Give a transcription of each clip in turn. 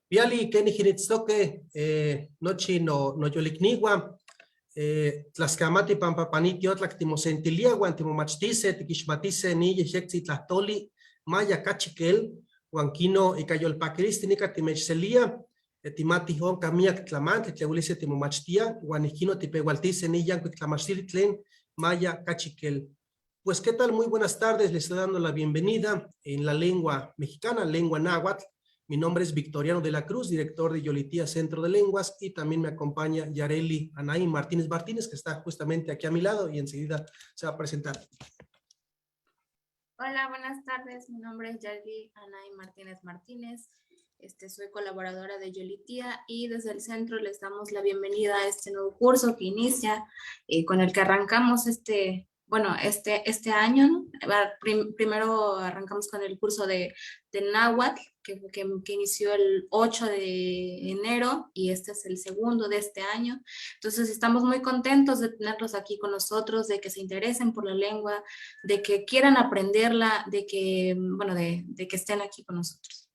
Piali, Kenny Hiritzoke, nochi no yolikniwa, tlaskamati pampapaniti otlak timosentiliaguan, timomachtice, tikixmatice, ni yexexi tlahtoli, maya cachiquel, huanquino icayolpaquilis, nica timechcelia, timati hon camiac tlamantli, tleulice timomachtia, huaniquino tipehualtice, ni yancuic tlamachtilitlen, maya cachiquel. Pues, ¿qué tal? Muy buenas tardes, les estoy dando la bienvenida en la lengua mexicana, lengua náhuatl. Mi nombre es Victoriano de la Cruz, director de Yolitía Centro de Lenguas, y también me acompaña Yareli Anaí Martínez Martínez, que está justamente aquí a mi lado y enseguida se va a presentar. Hola, buenas tardes. Mi nombre es Yareli Anaí Martínez Martínez. Soy colaboradora de Yolitía y desde el centro les damos la bienvenida a este nuevo curso que inicia, con el que arrancamos este año, ¿no? Primero arrancamos con el curso de Náhuatl, que inició el 8 de enero y este es el segundo de este año. Entonces estamos muy contentos de tenerlos aquí con nosotros, de que se interesen por la lengua, de que quieran aprenderla, de que estén aquí con nosotros.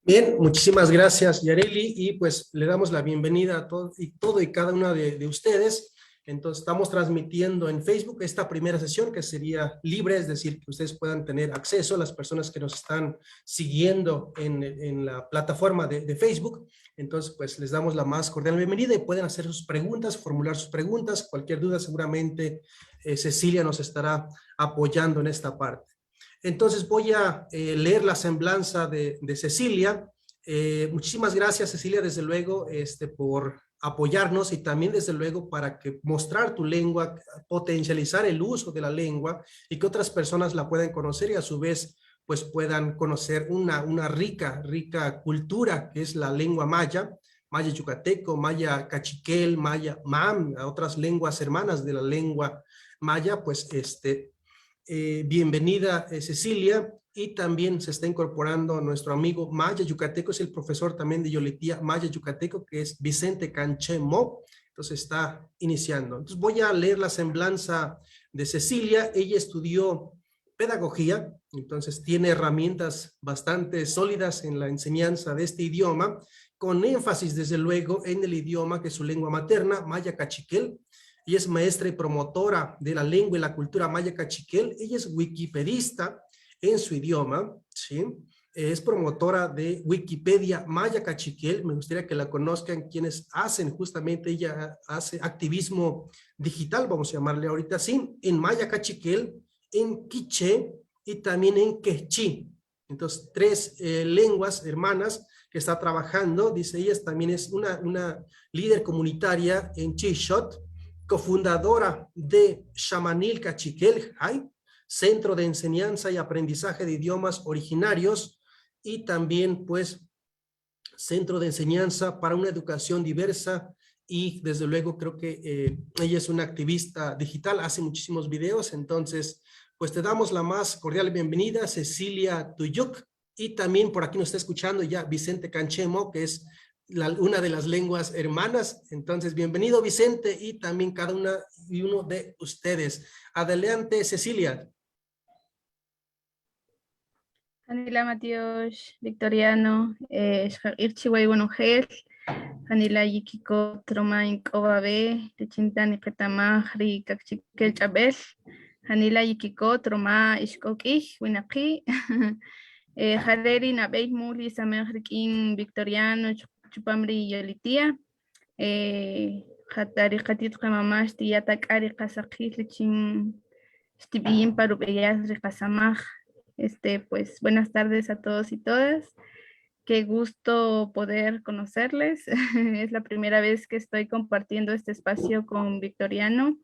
Bien, muchísimas gracias, Yareli, y pues le damos la bienvenida a todo y cada una de ustedes. Entonces estamos transmitiendo en Facebook esta primera sesión que sería libre, es decir, que ustedes puedan tener acceso a las personas que nos están siguiendo en la plataforma de Facebook. Entonces, pues les damos la más cordial bienvenida y pueden hacer sus preguntas, formular sus preguntas. Cualquier duda seguramente Cecilia nos estará apoyando en esta parte. Entonces voy a leer la semblanza de Cecilia. Muchísimas gracias, Cecilia, desde luego, por apoyarnos y también, desde luego, para que mostrar tu lengua, potencializar el uso de la lengua y que otras personas la puedan conocer y a su vez, pues puedan conocer una rica cultura que es la lengua maya, maya yucateco, maya cachiquel, maya mam, a otras lenguas hermanas de la lengua maya, pues bienvenida Cecilia, y también se está incorporando nuestro amigo maya yucateco, es el profesor también de Yolitía maya yucateco, que es Vicente Canchemo. Entonces está iniciando. Entonces voy a leer la semblanza de Cecilia. Ella estudió pedagogía, entonces tiene herramientas bastante sólidas en la enseñanza de este idioma, con énfasis desde luego en el idioma que es su lengua materna, maya cachiquel. Ella es maestra y promotora de la lengua y la cultura maya cachiquel. Ella es wikipedista en su idioma, ¿sí? Es promotora de Wikipedia maya cachiquel. Me gustaría que la conozcan quienes hacen justamente, ella hace activismo digital, vamos a llamarle ahorita así, en maya cachiquel, en quiché y también en quechí. Entonces, tres lenguas hermanas que está trabajando. Dice, ella también es una líder comunitaria en Chishot, cofundadora de Chamanil Cachiquel Jai, Centro de Enseñanza y Aprendizaje de Idiomas Originarios, y también pues Centro de Enseñanza para una Educación Diversa, y desde luego creo que ella es una activista digital, hace muchísimos videos. Entonces pues te damos la más cordial bienvenida, Cecilia Tuyuk, y también por aquí nos está escuchando ya Vicente Canchemo, que es una de las lenguas hermanas. Entonces, bienvenido Vicente y también cada una y uno de ustedes. Adelante, Cecilia. Anila Matios, Victoriano, Irchiway Bonogel, Anila Yikiko, Tromain Kobabe, Techintani Petamahri, Kachikel Chabel, Anila Yikiko, Troma Ishkoki, Winaki, Hareri Nabei Muli, Samehrikin, Victoriano, Chupamri Yolitía, Hatari Hatit Hamamash, Tiatak Ari Kasaki, Lichin, Stibin Parubeyas, Rikasamaj. Pues buenas tardes a todos y todas. Qué gusto poder conocerles. Es la primera vez que estoy compartiendo este espacio con Victoriano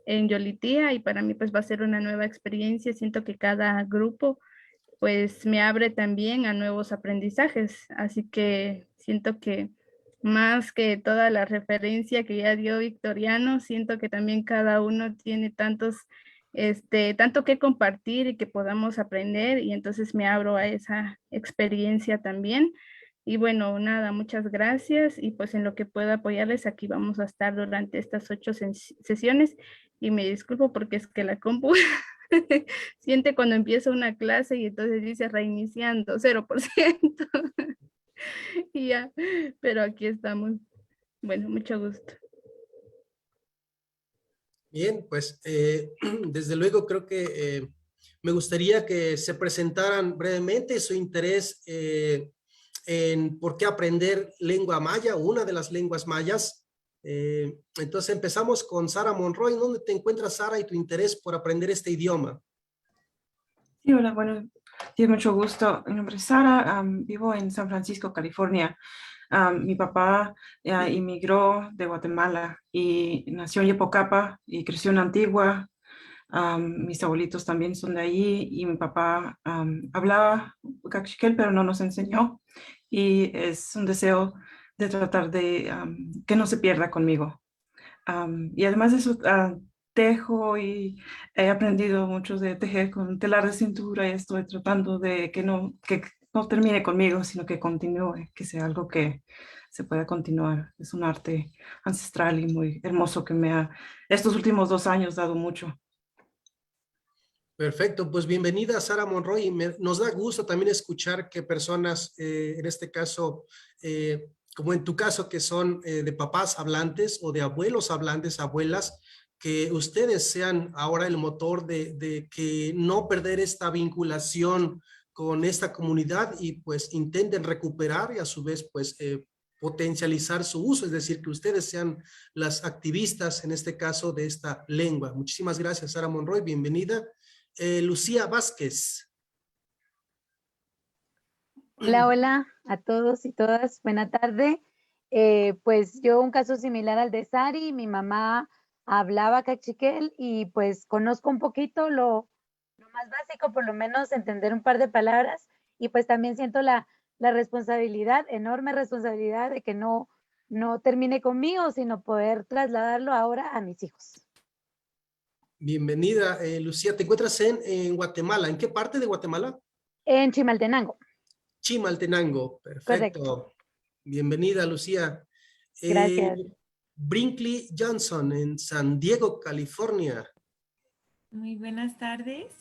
en Yolitía y para mí pues va a ser una nueva experiencia. Siento que cada grupo pues me abre también a nuevos aprendizajes. Así que siento que más que toda la referencia que ya dio Victoriano, siento que también cada uno tiene tanto que compartir y que podamos aprender, y entonces me abro a esa experiencia también. Y bueno, nada, muchas gracias, y pues en lo que pueda apoyarles, aquí vamos a estar durante estas 8 sesiones, y me disculpo porque es que la compu Siente cuando empieza una clase y entonces dice reiniciando, 0%. Y ya, pero aquí estamos. Bueno, mucho gusto. Bien, pues desde luego creo que me gustaría que se presentaran brevemente su interés en por qué aprender lengua maya, una de las lenguas mayas. Entonces empezamos con Sara Monroy. ¿Dónde te encuentras, Sara, y tu interés por aprender este idioma? Sí, hola, bueno, tiene mucho gusto. Mi nombre es Sara, vivo en San Francisco, California. Mi papá inmigró de Guatemala y nació en Yepocapa y creció en Antigua. Mis abuelitos también son de allí y mi papá hablaba cachiquel, pero no nos enseñó. Y es un deseo de tratar de que no se pierda conmigo. Y además de eso, tejo y he aprendido mucho de tejer con telar de cintura y estoy tratando de que no termine conmigo, sino que continúe, que sea algo que se pueda continuar. Es un arte ancestral y muy hermoso que me ha, estos últimos 2 años, dado mucho. Perfecto, pues bienvenida Sara Monroy. Nos da gusto también escuchar que personas, en este caso, como en tu caso, que son de papás hablantes o de abuelos hablantes, abuelas, que ustedes sean ahora el motor de que no perder esta vinculación con esta comunidad y pues intenten recuperar y a su vez pues potencializar su uso, es decir, que ustedes sean las activistas en este caso de esta lengua. Muchísimas gracias, Sara Monroy, bienvenida. Lucía Vázquez. Hola, hola a todos y todas. Buena tarde. Pues yo un caso similar al de Sari, mi mamá hablaba cachiquel y pues conozco un poquito lo más básico, por lo menos entender un par de palabras y pues también siento la responsabilidad, enorme responsabilidad de que no termine conmigo, sino poder trasladarlo ahora a mis hijos. Bienvenida, Lucía. ¿Te encuentras en Guatemala? ¿En qué parte de Guatemala? En Chimaltenango. Chimaltenango. Perfecto. Correcto. Bienvenida, Lucía. Gracias. Brinkley Johnson en San Diego, California. Muy buenas tardes,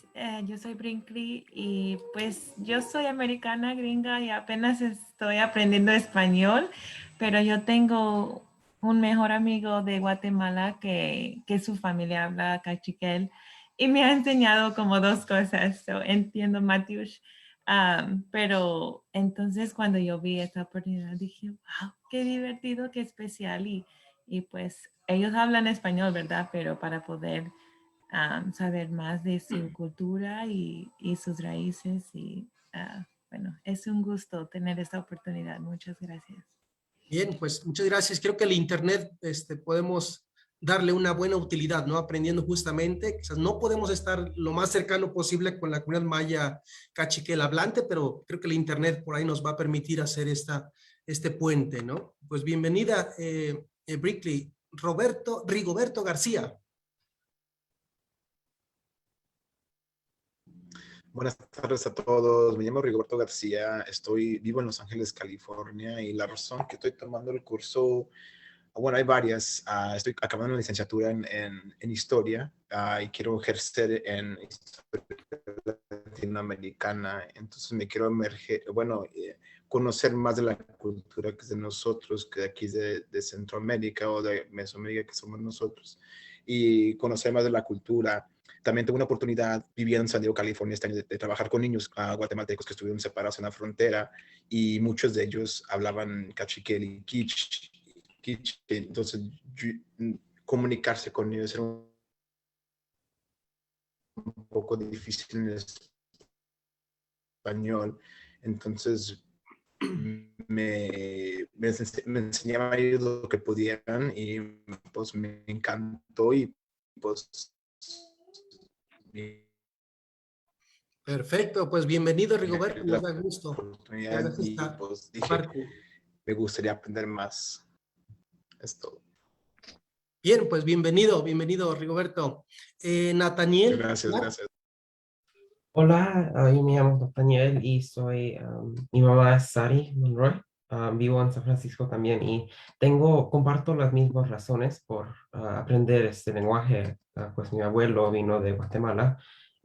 yo soy Brinkley y pues yo soy americana gringa y apenas estoy aprendiendo español, pero yo tengo un mejor amigo de Guatemala que su familia habla cachiquel y me ha enseñado como dos cosas. So, entiendo Matiush, pero entonces cuando yo vi esta oportunidad dije, wow, qué divertido, qué especial y pues ellos hablan español, ¿verdad? Pero para poder saber más de su cultura y sus raíces y bueno, es un gusto tener esta oportunidad. Muchas gracias. Bien, pues muchas gracias. Creo que el Internet podemos darle una buena utilidad, ¿no? Aprendiendo justamente, quizás no podemos estar lo más cercano posible con la comunidad maya cachiquel hablante, pero creo que el Internet por ahí nos va a permitir hacer este puente, ¿no? Pues bienvenida, Brinkley. Rigoberto García. Buenas tardes a todos. Me llamo Rigoberto García. Vivo en Los Ángeles, California, y la razón que estoy tomando el curso, bueno, hay varias. Estoy acabando una licenciatura en historia y quiero ejercer en historia latinoamericana. Entonces me quiero conocer más de la cultura que es de nosotros, que de aquí de Centroamérica o de Mesoamérica, que somos nosotros, y conocer más de la cultura. También tuve una oportunidad viviendo en San Diego, California, este año de trabajar con niños guatemaltecos que estuvieron separados en la frontera y muchos de ellos hablaban cachiquel y quiche. Entonces, comunicarse con ellos era un poco difícil en español. Entonces, me enseñaban ellos lo que pudieran y pues me encantó y pues... Perfecto, pues bienvenido, Rigoberto, nos da gusto. Y pues dije, me gustaría aprender más. Es todo. Bien, pues bienvenido, Rigoberto. Nathaniel. Gracias. Hola, yo me llamo Nathaniel y mi mamá es Sari Monroy. Vivo en San Francisco también y comparto las mismas razones por aprender este lenguaje. Pues mi abuelo vino de Guatemala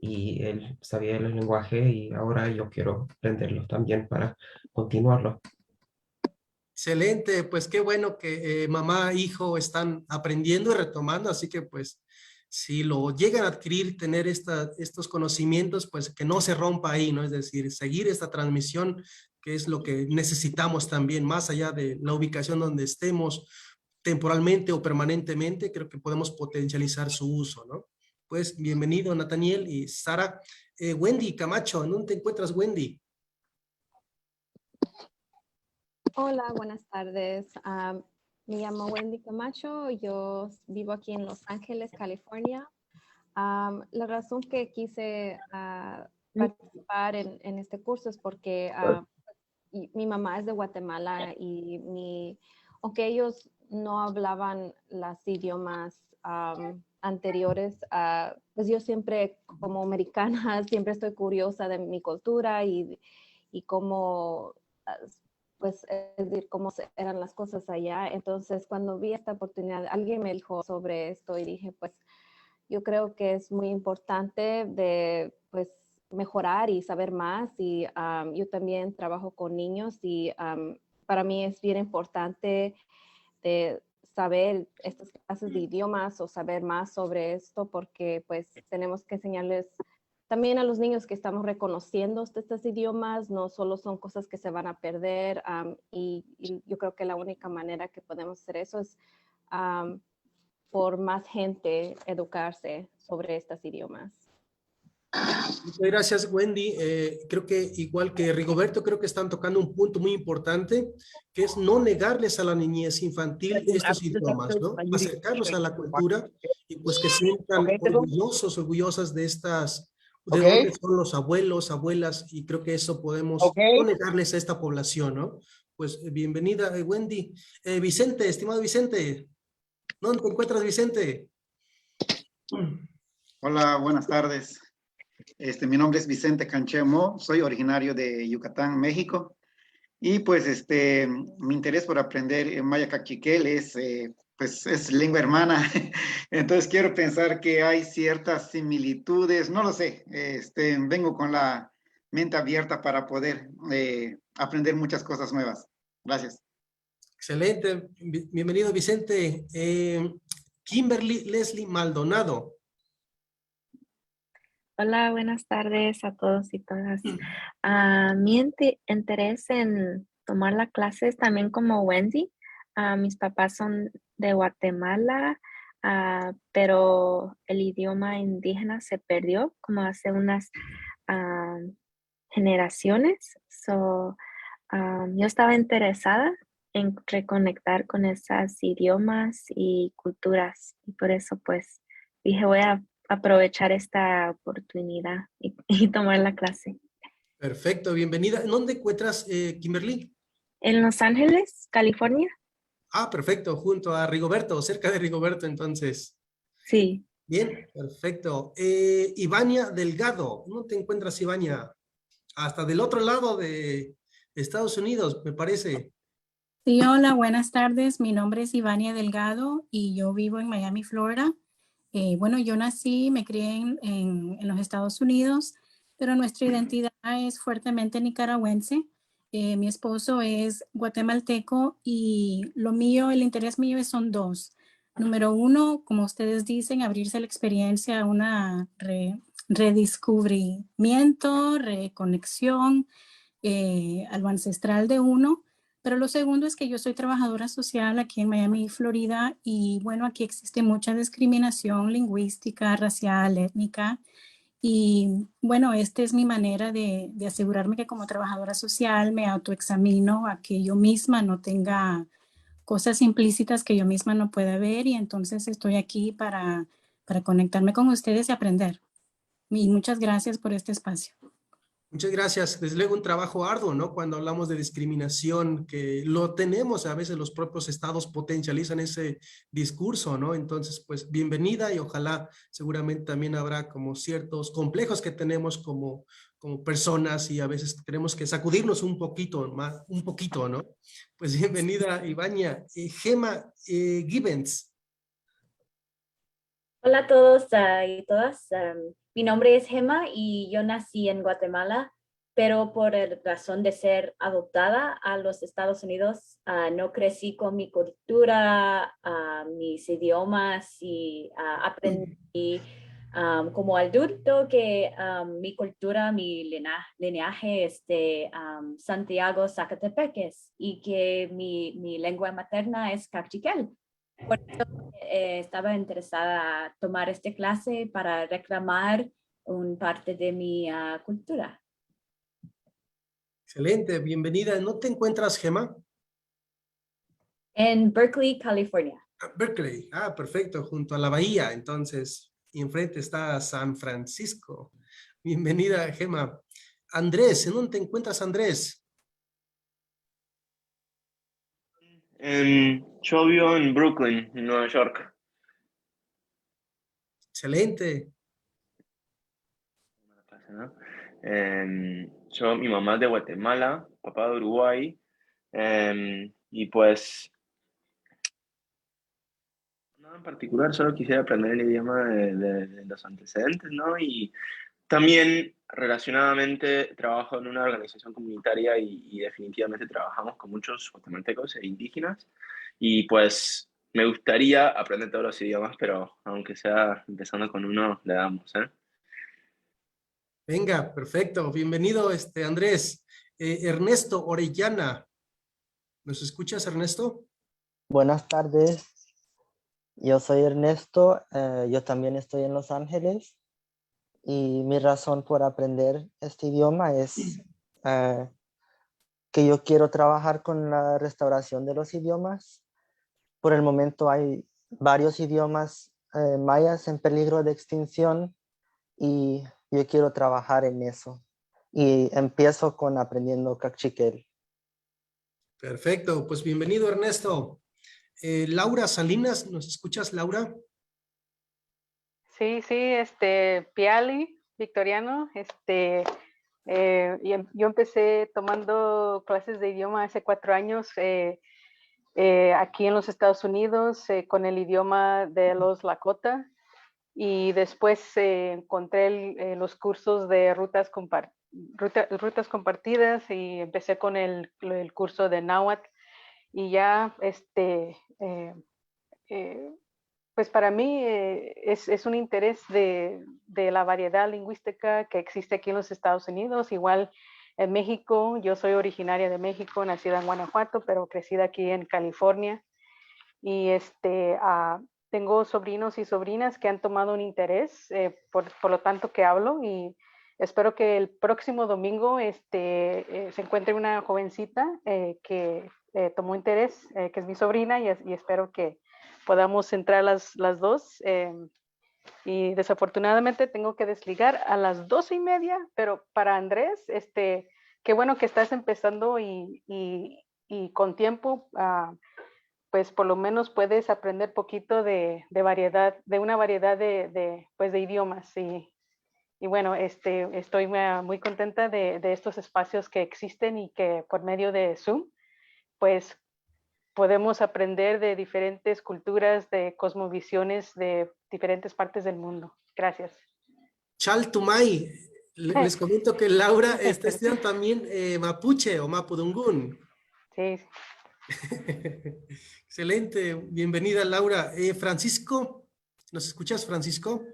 y él sabía el lenguaje y ahora yo quiero aprenderlo también para continuarlo. Excelente, pues qué bueno que mamá e hijo están aprendiendo y retomando, así que pues si lo llegan a adquirir, tener estos conocimientos, pues que no se rompa ahí, ¿no? Es decir, seguir esta transmisión, que es lo que necesitamos también, más allá de la ubicación donde estemos temporalmente o permanentemente, creo que podemos potencializar su uso, ¿no? Pues bienvenido Nathaniel y Sara. Wendy Camacho, ¿dónde te encuentras, Wendy? Hola, buenas tardes. Me llamo Wendy Camacho. Yo vivo aquí en Los Ángeles, California. La razón que quise participar en este curso es porque mi mamá es de Guatemala y aunque ellos no hablaban los idiomas anteriores, pues yo siempre, como americana, siempre estoy curiosa de mi cultura y cómo pues es decir, cómo eran las cosas allá. Entonces, cuando vi esta oportunidad, alguien me dijo sobre esto y dije, pues, yo creo que es muy importante de, pues, mejorar y saber más. Y yo también trabajo con niños y para mí es bien importante de saber estas clases de idiomas o saber más sobre esto porque, pues, tenemos que enseñarles también a los niños que estamos reconociendo estos idiomas, no solo son cosas que se van a perder y yo creo que la única manera que podemos hacer eso es por más gente educarse sobre estos idiomas. Muchas gracias, Wendy. Creo que igual que Rigoberto, creo que están tocando un punto muy importante, que es no negarles a la niñez infantil estos idiomas, ¿no? Acercarlos a la cultura y pues que sientan orgullosos, orgullosas de de dónde son los abuelos, abuelas, y creo que eso podemos no negarles a esta población, ¿no? Pues bienvenida, Wendy. Vicente, estimado Vicente, ¿dónde te encuentras, Vicente? Hola, buenas tardes. Mi nombre es Vicente Canchemo, soy originario de Yucatán, México. Y pues mi interés por aprender maya cachiquel pues es lengua hermana. Entonces quiero pensar que hay ciertas similitudes, no lo sé. Vengo con la mente abierta para poder aprender muchas cosas nuevas. Gracias. Excelente, bienvenido Vicente. Kimberly Leslie Maldonado. Hola, buenas tardes a todos y todas. Mi interés en tomar las clases también como Wendy. Mis papás son de Guatemala, pero el idioma indígena se perdió como hace unas generaciones. Yo estaba interesada en reconectar con esos idiomas y culturas y por eso pues dije voy a aprovechar esta oportunidad y tomar la clase. Perfecto, bienvenida. ¿Dónde encuentras, Kimberly? En Los Ángeles, California. Ah, perfecto, junto a Rigoberto, cerca de Rigoberto, entonces. Sí. Bien, perfecto. Ivania Delgado, ¿dónde te encuentras, Ivania? Hasta del otro lado de Estados Unidos, me parece. Sí, hola, buenas tardes. Mi nombre es Ivania Delgado y yo vivo en Miami, Florida. Bueno, yo nací, me crié en los Estados Unidos, pero nuestra identidad es fuertemente nicaragüense. Mi esposo es guatemalteco y lo mío, el interés mío son dos. Número uno, como ustedes dicen, abrirse la experiencia a una redescubrimiento, reconexión a lo ancestral de uno. Pero lo segundo es que yo soy trabajadora social aquí en Miami, Florida, y bueno, aquí existe mucha discriminación lingüística, racial, étnica, y bueno, esta es mi manera de asegurarme que como trabajadora social me autoexamino a que yo misma no tenga cosas implícitas que yo misma no pueda ver, y entonces estoy aquí para conectarme con ustedes y aprender. Y muchas gracias por este espacio. Muchas gracias. Desde luego un trabajo arduo, ¿no? Cuando hablamos de discriminación, que lo tenemos, a veces los propios estados potencializan ese discurso, ¿no? Entonces, pues bienvenida y ojalá seguramente también habrá como ciertos complejos que tenemos como personas y a veces tenemos que sacudirnos un poquito, ¿no? Pues bienvenida, Ivania. Gema Gibbons. Hola a todos y todas. Mi nombre es Gemma y yo nací en Guatemala, pero por razón de ser adoptada a los Estados Unidos, no crecí con mi cultura, mis idiomas y aprendí como adulto que mi cultura, mi lineaje es de Santiago, Zacatepeques y que mi lengua materna es cachiquel. Por eso estaba interesada en tomar esta clase para reclamar un parte de mi cultura. Excelente, bienvenida. ¿No te encuentras, Gemma? En Berkeley, California. Berkeley, perfecto, junto a la bahía, entonces, y enfrente está San Francisco. Bienvenida, Gemma. Andrés, ¿en dónde te encuentras, Andrés? Yo vivo en Brooklyn, en Nueva York. Excelente. ¿No? Mi mamá es de Guatemala, papá de Uruguay, y pues nada en particular, solo quisiera aprender el idioma de los antecedentes, ¿no? Y también relacionadamente trabajo en una organización comunitaria y definitivamente trabajamos con muchos guatemaltecos e indígenas y pues me gustaría aprender todos los idiomas, pero aunque sea empezando con uno, le damos, ¿eh? Venga, perfecto. Bienvenido, Andrés. Ernesto Orellana. ¿Nos escuchas, Ernesto? Buenas tardes, yo soy Ernesto, yo también estoy en Los Ángeles y mi razón por aprender este idioma es que yo quiero trabajar con la restauración de los idiomas. Por el momento hay varios idiomas mayas en peligro de extinción y yo quiero trabajar en eso. Y empiezo con aprendiendo cachiquel. Perfecto, pues bienvenido, Ernesto. Laura Salinas, ¿nos escuchas, Laura? Sí, Piali, Victoriano, yo empecé tomando clases de idioma hace 4 años aquí en los Estados Unidos con el idioma de los Lakota y después encontré los cursos de rutas compartidas y empecé con el curso de Náhuatl y ya pues para mí es un interés de la variedad lingüística que existe aquí en los Estados Unidos. Igual en México, yo soy originaria de México, nacida en Guanajuato, pero crecida aquí en California. Y tengo sobrinos y sobrinas que han tomado un interés, por lo tanto que hablo y espero que el próximo domingo se encuentre una jovencita que tomó interés, que es mi sobrina y espero que podamos entrar las dos. Y desafortunadamente tengo que desligar a las 12:30, pero para Andrés, qué bueno que estás empezando y con tiempo, pues por lo menos puedes aprender poquito de variedad, de una variedad de idiomas. Y bueno, estoy muy contenta de estos espacios que existen y que por medio de Zoom, pues podemos aprender de diferentes culturas, de cosmovisiones de diferentes partes del mundo. Gracias. Chal Tumay, les comento que Laura está estudiando también Mapuche o Mapudungún. Sí. Excelente, bienvenida Laura. Francisco, ¿nos escuchas, Francisco?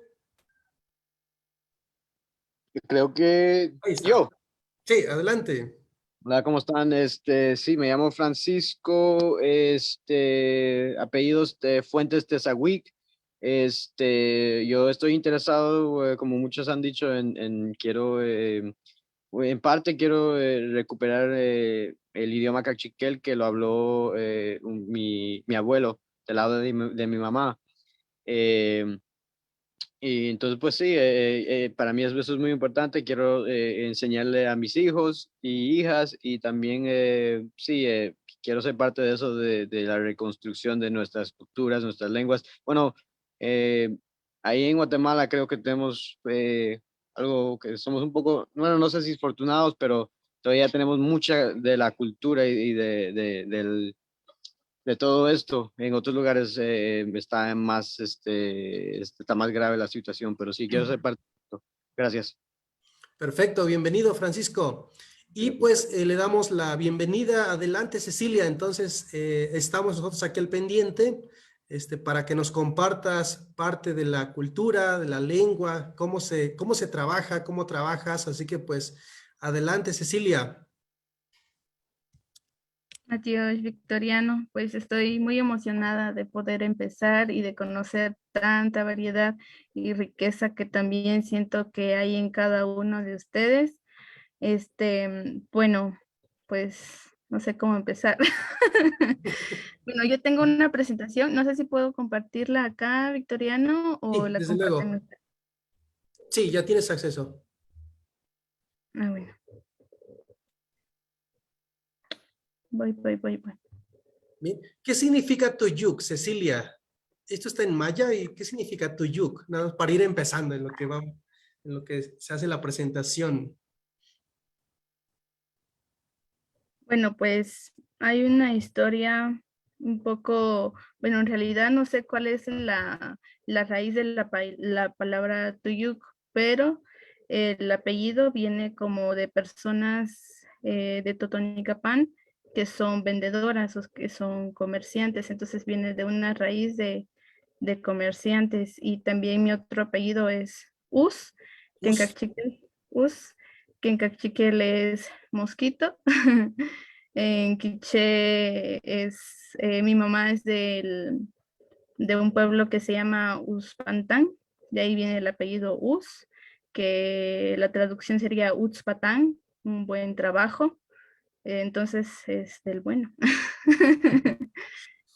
Creo que yo. Sí, adelante. Hola, ¿cómo están? Sí, me llamo Francisco, apellidos de Fuentes Tezahuic. Yo estoy interesado, como muchos han dicho, en parte quiero recuperar el idioma cachiquel que lo habló mi abuelo del lado de mi mamá. Y entonces, pues sí, para mí eso es muy importante. Quiero enseñarle a mis hijos y hijas y también, quiero ser parte de eso, de la reconstrucción de nuestras culturas, nuestras lenguas. Bueno, ahí en Guatemala creo que tenemos algo que somos un poco, bueno, no sé si afortunados, pero todavía tenemos mucha de la cultura y de todo esto. En otros lugares está más grave la situación, pero sí quiero ser parte de esto. Gracias. Perfecto, bienvenido Francisco. Y pues le damos la bienvenida. Adelante Cecilia, entonces estamos nosotros aquí al pendiente para que nos compartas parte de la cultura, de la lengua, cómo se trabaja, cómo trabajas. Así que pues adelante Cecilia. Adiós, Victoriano. Pues estoy muy emocionada de poder empezar y de conocer tanta variedad y riqueza que también siento que hay en cada uno de ustedes. Bueno, pues no sé cómo empezar. Bueno, yo tengo una presentación, no sé si puedo compartirla acá, Victoriano, o Sí, la desde luego. comparten. Sí, ya tienes acceso. Ah, bueno. Voy. Bien. ¿Qué significa Tuyuk, Cecilia? Esto está en maya y ¿qué significa Tuyuk? Nada más para ir empezando en lo que se hace la presentación. Bueno, pues hay una historia un poco, bueno, en realidad no sé cuál es la raíz de la palabra Tuyuk, pero el apellido viene como de personas de Totonicapán que son vendedoras o que son comerciantes, entonces viene de una raíz de comerciantes. Y también mi otro apellido es Us, que en Cachiquel es mosquito. En quiché mi mamá es de un pueblo que se llama Uspantán, de ahí viene el apellido Us, que la traducción sería Utzpatán, un buen trabajo. Entonces es del bueno.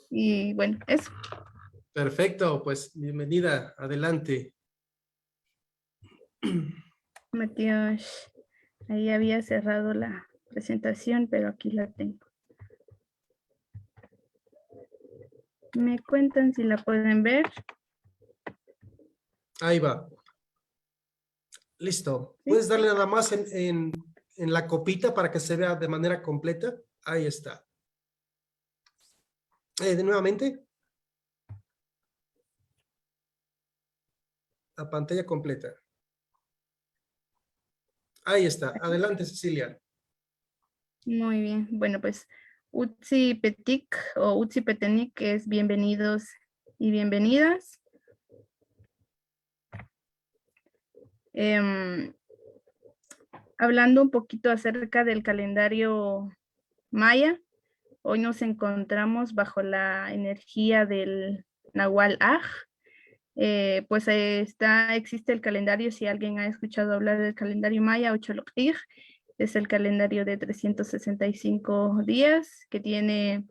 Y bueno, eso. Perfecto, pues bienvenida, adelante. Matías, ahí había cerrado la presentación, pero aquí la tengo. ¿Me cuentan si la pueden ver? Ahí va. Listo. ¿Puedes darle nada más en la copita para que se vea de manera completa? Ahí está. De nuevamente. La pantalla completa. Ahí está. Adelante, Cecilia. Muy bien. Bueno, pues Utsi Petik o Utsi Petenik es bienvenidos y bienvenidas. Hablando un poquito acerca del calendario maya, hoy nos encontramos bajo la energía del Nahual Aj. Pues existe el calendario, si alguien ha escuchado hablar del calendario maya, Ocholokij, es el calendario de 365 días, que tiene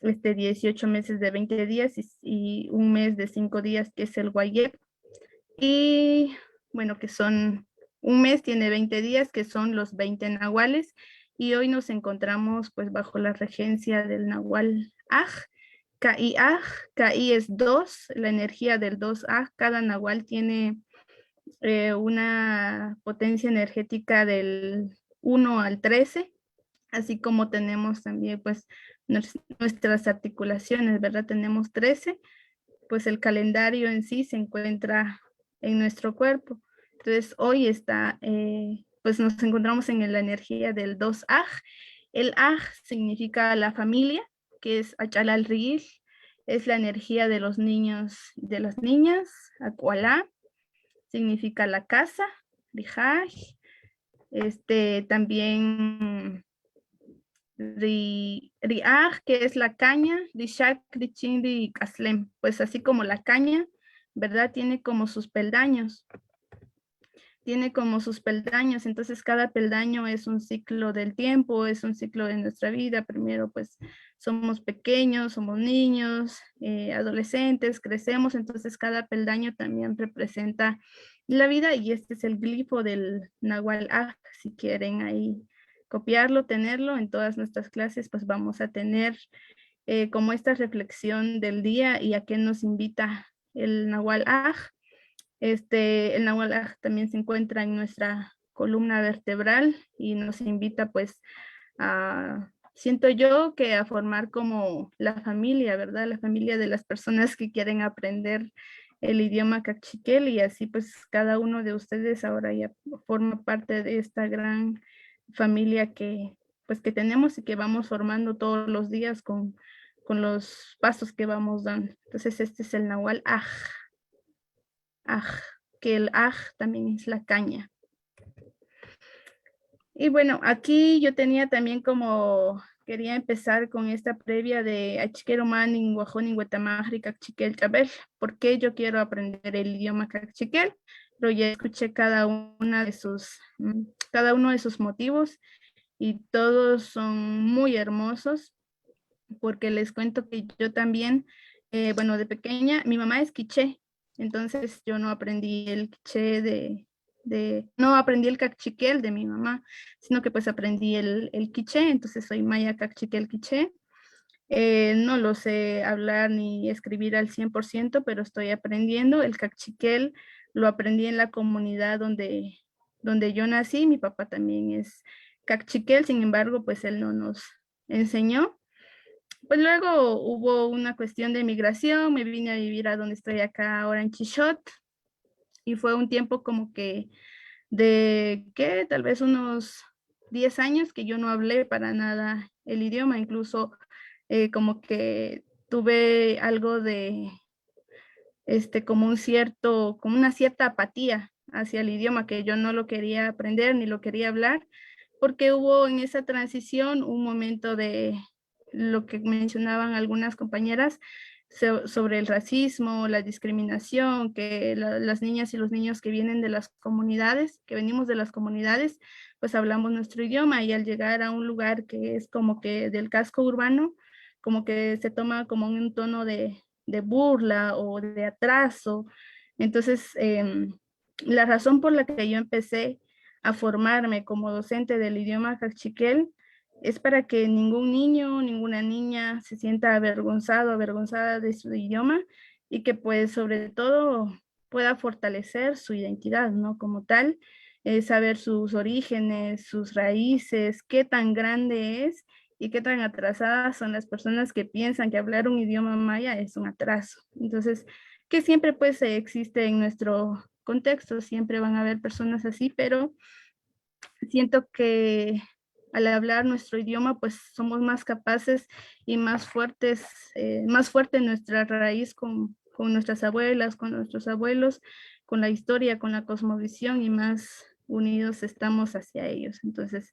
18 meses de 20 días y un mes de 5 días, que es el Guayep. Y bueno, que son, un mes tiene 20 días, que son los 20 nahuales, y hoy nos encontramos pues bajo la regencia del Nahual Aj. Caí Aj, Caí es 2, la energía del 2 Aj, cada nahual tiene una potencia energética del 1 al 13, así como tenemos también pues nuestras articulaciones, ¿verdad? Tenemos 13, pues el calendario en sí se encuentra en nuestro cuerpo. Entonces hoy pues nos encontramos en la energía del 2 Aj. El Aj significa la familia, que es Achalal Rigil, es la energía de los niños y de las niñas. Acualá significa la casa, Rijaj. También Riaj, que es la caña, Rishak, Richin, Kaslem, pues así como la caña, ¿verdad? Tiene como sus peldaños. Entonces cada peldaño es un ciclo del tiempo, es un ciclo de nuestra vida. Primero pues somos pequeños, somos niños, adolescentes, crecemos, entonces cada peldaño también representa la vida, y este es el glifo del Nahual Aj. Si quieren ahí copiarlo, tenerlo en todas nuestras clases, pues vamos a tener como esta reflexión del día y a qué nos invita el Nahual Aj. El Nahual Aj también se encuentra en nuestra columna vertebral y nos invita pues siento yo que a formar como la familia, ¿verdad? La familia de las personas que quieren aprender el idioma cachiquel y así pues cada uno de ustedes ahora ya forma parte de esta gran familia que pues que tenemos y que vamos formando todos los días con los pasos que vamos dando. Entonces este es el Nahual Aj, Aj, que el Aj también es la caña. Y bueno, aquí yo tenía también como, quería empezar con esta previa de Achiquero Manin, Guajón, Guatamajri, Cachiquel, Chabel. ¿Por qué yo quiero aprender el idioma cachiquel? Pero ya escuché cada uno de sus motivos y todos son muy hermosos, porque les cuento que yo también, bueno, de pequeña, mi mamá es quiché, entonces yo no aprendí el quiché no aprendí el cachiquel de mi mamá, sino que pues aprendí el quiché, entonces soy maya cachiquel quiché. No lo sé hablar ni escribir al 100%, pero estoy aprendiendo. El cachiquel lo aprendí en la comunidad donde yo nací. Mi papá también es cachiquel, sin embargo, pues él no nos enseñó. Pues luego hubo una cuestión de migración, me vine a vivir a donde estoy acá ahora en Chishot, y fue un tiempo como que tal vez unos 10 años que yo no hablé para nada el idioma, incluso como que tuve algo de, como una cierta apatía hacia el idioma, que yo no lo quería aprender ni lo quería hablar, porque hubo en esa transición un momento de lo que mencionaban algunas compañeras sobre el racismo, la discriminación, que las niñas y los niños que vienen de las comunidades, que venimos de las comunidades, pues hablamos nuestro idioma, y al llegar a un lugar que es como que del casco urbano, como que se toma como un tono de burla o de atraso. Entonces, la razón por la que yo empecé a formarme como docente del idioma cachiquel es para que ningún niño, ninguna niña se sienta avergonzada de su idioma, y que pues sobre todo pueda fortalecer su identidad, ¿no? Como tal, saber sus orígenes, sus raíces, qué tan grande es y qué tan atrasadas son las personas que piensan que hablar un idioma maya es un atraso. Entonces, que siempre pues existe en nuestro contexto, siempre van a haber personas así, pero siento que al hablar nuestro idioma, pues somos más capaces y más fuertes, más fuerte nuestra raíz con nuestras abuelas, con nuestros abuelos, con la historia, con la cosmovisión, y más unidos estamos hacia ellos. Entonces,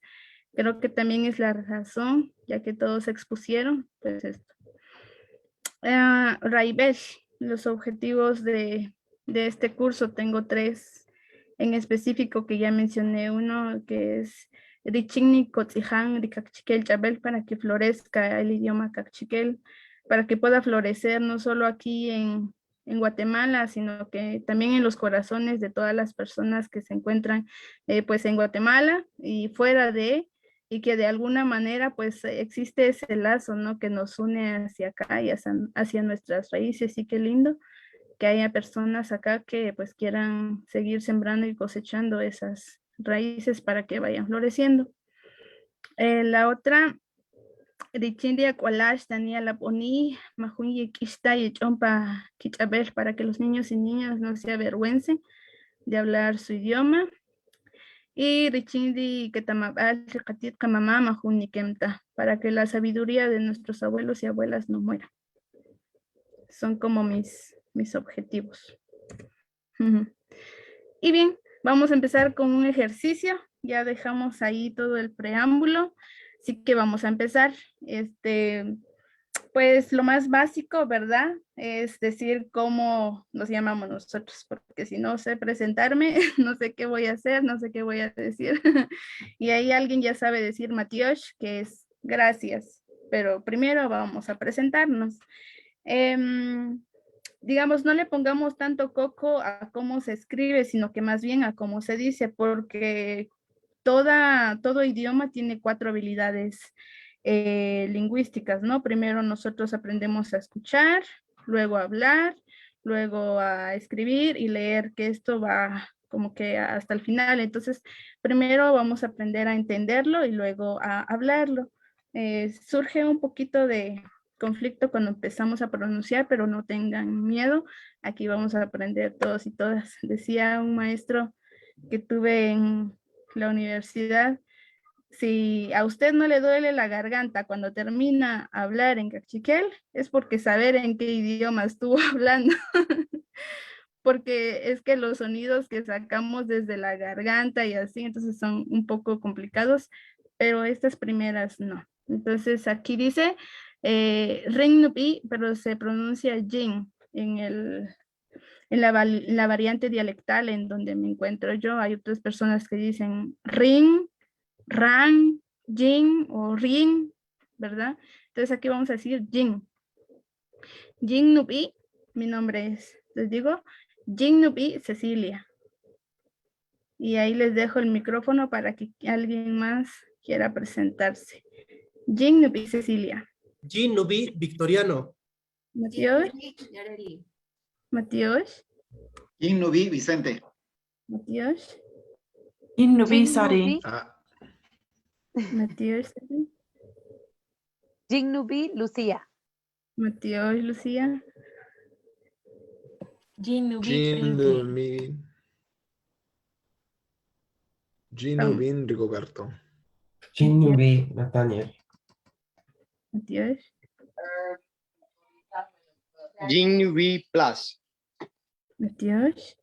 creo que también es la razón, ya que todos se expusieron, pues esto. Raibesh, los objetivos de este curso, tengo 3 en específico que ya mencioné. Uno que es Richigni Kotzihan Rikakchikel Chabel, para que florezca el idioma cachiquel, para que pueda florecer no solo aquí en Guatemala, sino que también en los corazones de todas las personas que se encuentran pues en Guatemala y fuera de, y que de alguna manera pues existe ese lazo, ¿no?, que nos une hacia acá y hacia nuestras raíces. Y qué lindo que haya personas acá que pues quieran seguir sembrando y cosechando esas raíces para que vayan floreciendo. La otra, Richindia Kualash, Daniela Boni, Majuyi Kishta y Chompa Kichabel, para que los niños y niñas no se avergüencen de hablar su idioma. Y Richindi Ketamabal, Rikatit Kamamá, Majuni Kemta, para que la sabiduría de nuestros abuelos y abuelas no muera. Son como mis objetivos. Y bien, vamos a empezar con un ejercicio. Ya dejamos ahí todo el preámbulo, así que vamos a empezar. Pues lo más básico, ¿verdad?, es decir cómo nos llamamos nosotros, porque si no sé presentarme, no sé qué voy a hacer, no sé qué voy a decir. Y ahí alguien ya sabe decir Matiosh, que es gracias, pero primero vamos a presentarnos. Digamos, no le pongamos tanto coco a cómo se escribe, sino que más bien a cómo se dice, porque todo idioma tiene 4 habilidades lingüísticas, ¿no? Primero nosotros aprendemos a escuchar, luego a hablar, luego a escribir y leer, que esto va como que hasta el final. Entonces, primero vamos a aprender a entenderlo y luego a hablarlo. Surge un poquito de conflicto cuando empezamos a pronunciar, pero no tengan miedo. Aquí vamos a aprender todos y todas. Decía un maestro que tuve en la universidad, si a usted no le duele la garganta cuando termina a hablar en cachiquel, es porque saber en qué idioma estuvo hablando. Porque es que los sonidos que sacamos desde la garganta y así, entonces son un poco complicados, pero estas primeras no. Entonces aquí dice ring nupi, pero se pronuncia jing en la variante dialectal en donde me encuentro yo. Hay otras personas que dicen ring, ran, jing o ring, ¿verdad? Entonces aquí vamos a decir jing. Jing nupi, mi nombre es, les digo, Jing Nubi Cecilia. Y ahí les dejo el micrófono para que alguien más quiera presentarse. Jing Nubi Cecilia. Jin Nubi Victoriano. Matías. Matías. Jin Nubi Vicente. Matías. Jin Nubi Sari. Matías. Jing Nubi Lucía. Matías Lucía. Jin Nubin Rigoberto. Jin Nubi Nathaniel. Matías. Jin Nubi Plus. Matías.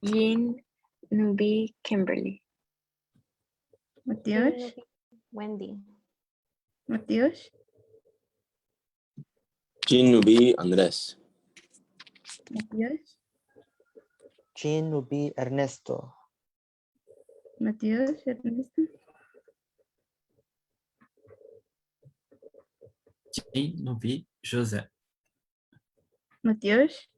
Jin Nubi Kimberly. Matías. Wendy. Matías. Jin Nubi Andrés. Matías. Jin Nubi Ernesto. Matías. Ernesto. Jin Nubi José. Matías.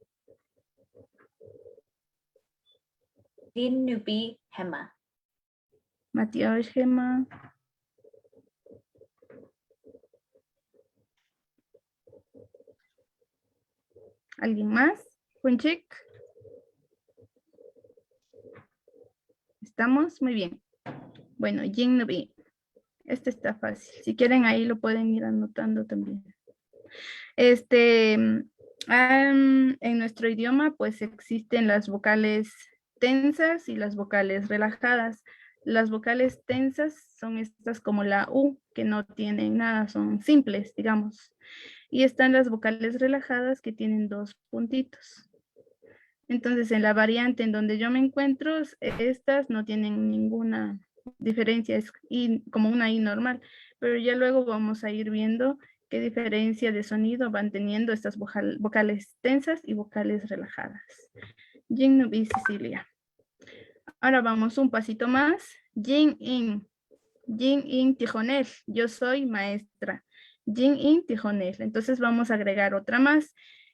Jin Nubi Gemma. Matías Gemma. ¿Alguien más? Punchik. ¿Estamos? Muy bien. Bueno, Jin Nubi. Este está fácil. Si quieren ahí lo pueden ir anotando también. En nuestro idioma pues existen las vocales tensas y las vocales relajadas. Las vocales tensas son estas como la U, que no tienen nada, son simples, digamos. Y están las vocales relajadas que tienen 2 puntitos. Entonces, en la variante en donde yo me encuentro, estas no tienen ninguna diferencia, es como una I normal, pero ya luego vamos a ir viendo qué diferencia de sonido van teniendo estas vocales tensas y vocales relajadas. Jin Nubi Cecilia. Ahora vamos un pasito más. Jin In Tijonel. Yo soy maestra. Jin In Tijonel. Entonces vamos a agregar otra más.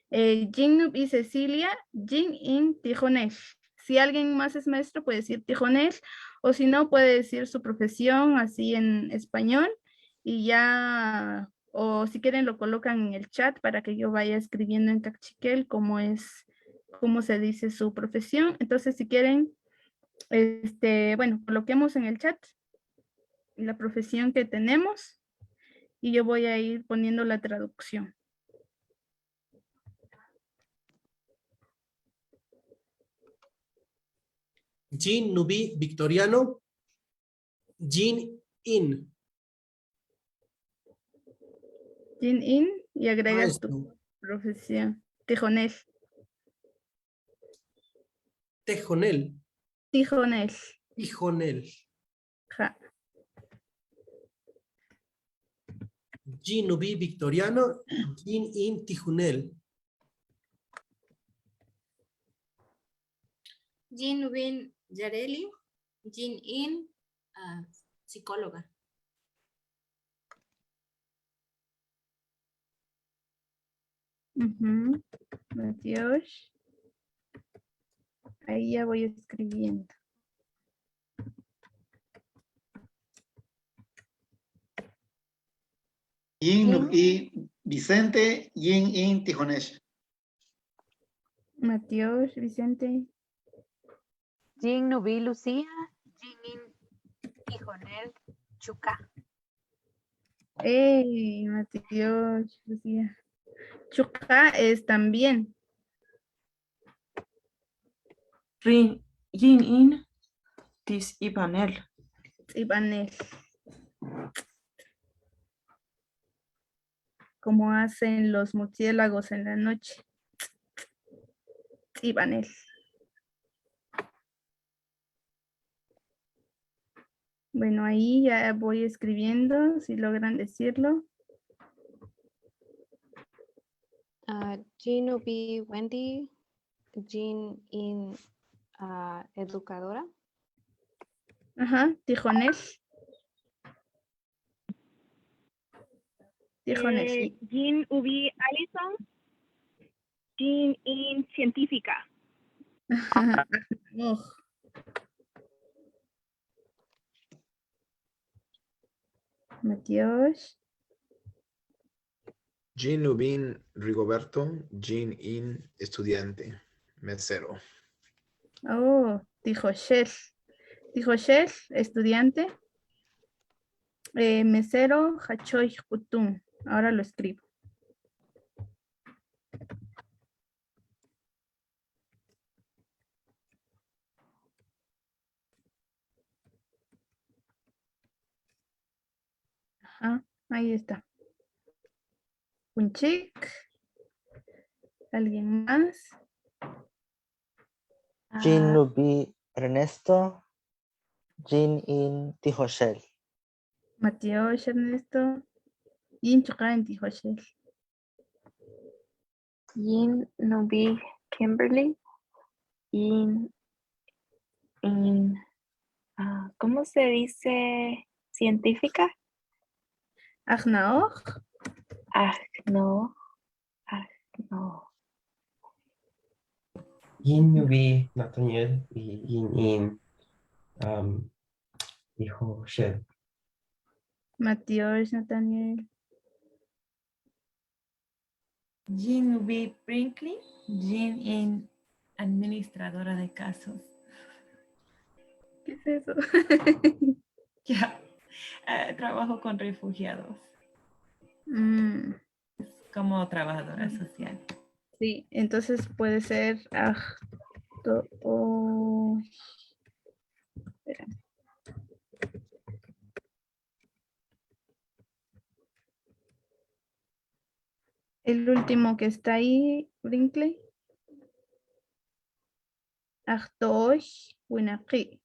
Jin Nubi Cecilia. Jin In Tijonel. Si alguien más es maestro puede decir Tijonel, o si no puede decir su profesión así en español y ya, o si quieren lo colocan en el chat para que yo vaya escribiendo en cachiquel cómo se dice su profesión. Entonces si quieren, bueno, coloquemos en el chat la profesión que tenemos y yo voy a ir poniendo la traducción. Jin Nubi Victoriano. Jin In. Jin In y agregas Maestro. tu profesión. Tijonel. Tejonel. Tijonel. Tijonel. Ja. Jin Nubi Victoriano. Jin In Tijonel. Jin Nubin Yareli. Jin In, psicóloga. Matías. Ahí ya voy escribiendo. Jin Nubi Vicente. Jin In Tijonesh. Matías, Vicente. Jin Nubi Lucía. Jin In Tijonel Chuca. Hey, Matías, Lucía. Chuka es también. Rin, yin in, tis ibanel. Ibanel. Como hacen los murciélagos en la noche. Ibanel. Bueno, ahí ya voy escribiendo, si logran decirlo. Jean Ubi Wendy, Jean in educadora. Ajá, Tijonel. Tijonel, sí. Jean Ubi Allison, Jean in científica. Oh. Matías. Jean Lubin Rigoberto, Jean in estudiante, mesero. Oh, Tijoshel. Tijoshel, estudiante. Mesero, Hachoy Hutum. Ahora lo escribo. Ajá, ahí está. Un chic. ¿Alguien más? Jean Nubi Ernesto, Jean in Tijoshel. Matías Ernesto. Yin Chuka en Tijoshel. Yin Nubi Kimberly. Yin in, ¿cómo se dice? ¿Científica? Agnaor. No. No. Yin Nubi Nathaniel y Yin In dijo Shell. Matías Nathaniel. Jean Ubi Brinkley, Jean in administradora de casos. ¿Qué es eso? Ya, trabajo con refugiados. Como trabajadora social. Sí, entonces puede ser espera. El último que está ahí, Brinkley. Achtoosh Winaqi.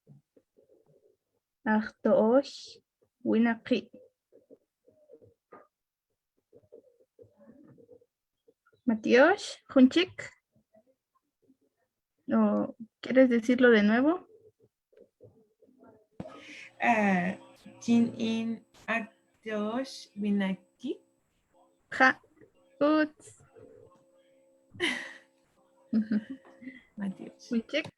Achtoosh Winaqi. Matías, Junchik. ¿O quieres decirlo de nuevo? Jin in Aktosh Winaki. Ja. Uts. Matías. Junchik.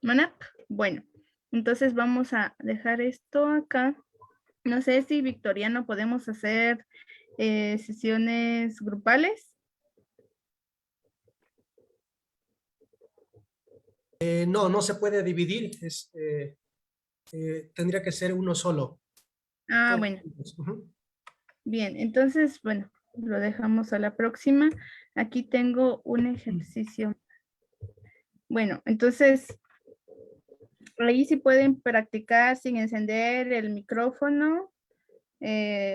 Manak. Bueno, entonces vamos a dejar esto acá. No sé si Victoriano podemos hacer sesiones grupales. No, no se puede dividir. Tendría que ser uno solo. Ah, bueno. Bien, entonces, bueno, lo dejamos a la próxima. Aquí tengo un ejercicio. Bueno, entonces, ahí sí pueden practicar sin encender el micrófono.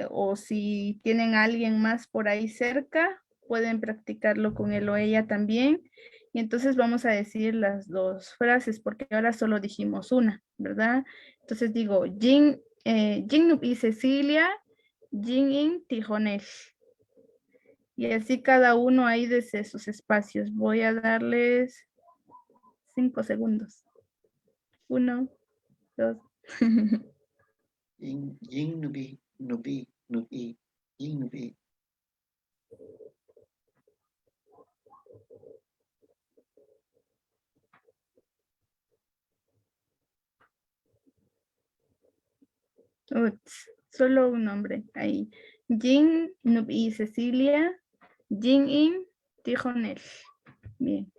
O si tienen a alguien más por ahí cerca, pueden practicarlo con él o ella también. Y entonces vamos a decir las dos frases, porque ahora solo dijimos una, ¿verdad? Entonces digo, Jin y Cecilia, Jin in Tijonel. Y así cada uno ahí desde sus espacios. Voy a darles 5 segundos. 1, 2. Yin Nubi, Yin Nubi. Solo un nombre ahí. Jin y Cecilia, Jin in Tijonel. Bien.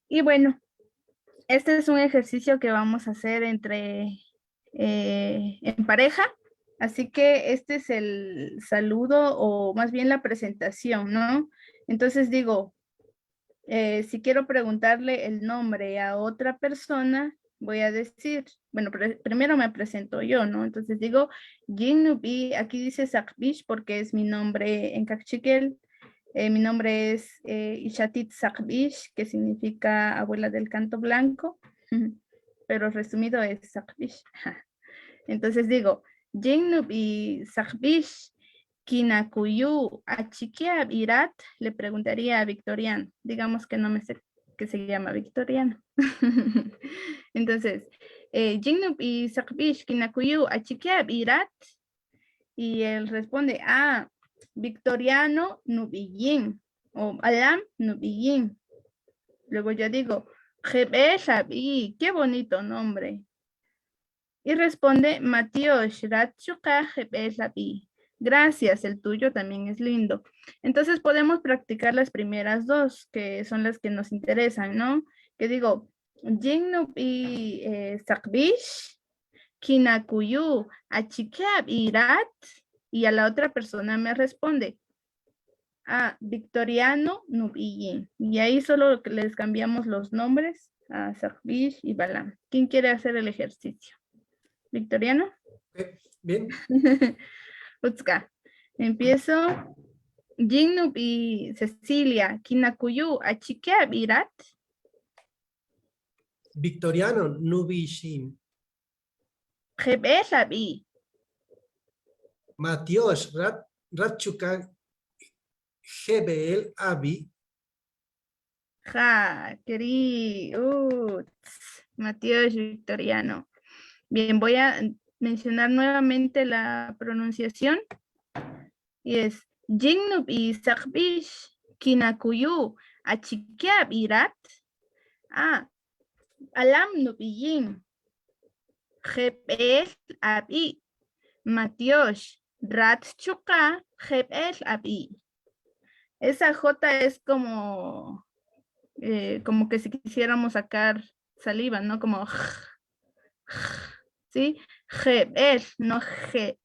Y bueno, Este es un ejercicio que vamos a hacer en pareja. Así que este es el saludo o más bien la presentación, ¿no? Entonces digo, si quiero preguntarle el nombre a otra persona, voy a decir, bueno, primero me presento yo, ¿no? Entonces digo, Jinnubi, aquí dice Sakbish porque es mi nombre en Cachiquel. Mi nombre es Ishatit Sakbish, que significa abuela del canto blanco, pero resumido es Sakbish. Entonces digo, Jinnubi Sakbish, Kinakuyu Achikia Irat, le preguntaría a Victoriano. Digamos que no me sé que se llama Victoriano. Entonces, Jinnubi Sakbish, Kinakuyu Achikia Irat, y él responde, Victoriano Nubiyin o Alam Nubiyin. Luego yo digo, Jebe Shabi, qué bonito nombre. Y responde, Matías Ratchuka Jebe Shabi. Gracias, el tuyo también es lindo. Entonces podemos practicar las primeras dos, que son las que nos interesan, ¿no? Que digo, Jinnubi Sakbish, Kinakuyu Achikiab Irat, y a la otra persona me responde, Victoriano Nubiyin. Y ahí solo les cambiamos los nombres a Sakbish y Balam. ¿Quién quiere hacer el ejercicio? ¿Victoriano? Bien. Utska. Empiezo. Jinnub y Cecilia, Kinakuyu Achikiab Irat. Victoriano Nubishin. Jebesabi. Matios Ratchuka Gebel Abi. Matías Victoriano. Bien, voy a mencionar nuevamente la pronunciación. Y es Jinnub y Sakbish, Kinakuyu Achikiab Irat. Alam Nubiyin. Gebel Abi. Matios Ratchuka Gebel Abi. Esa J es como que si quisiéramos sacar saliva, ¿no? Como ¿sí? Gebel, no G,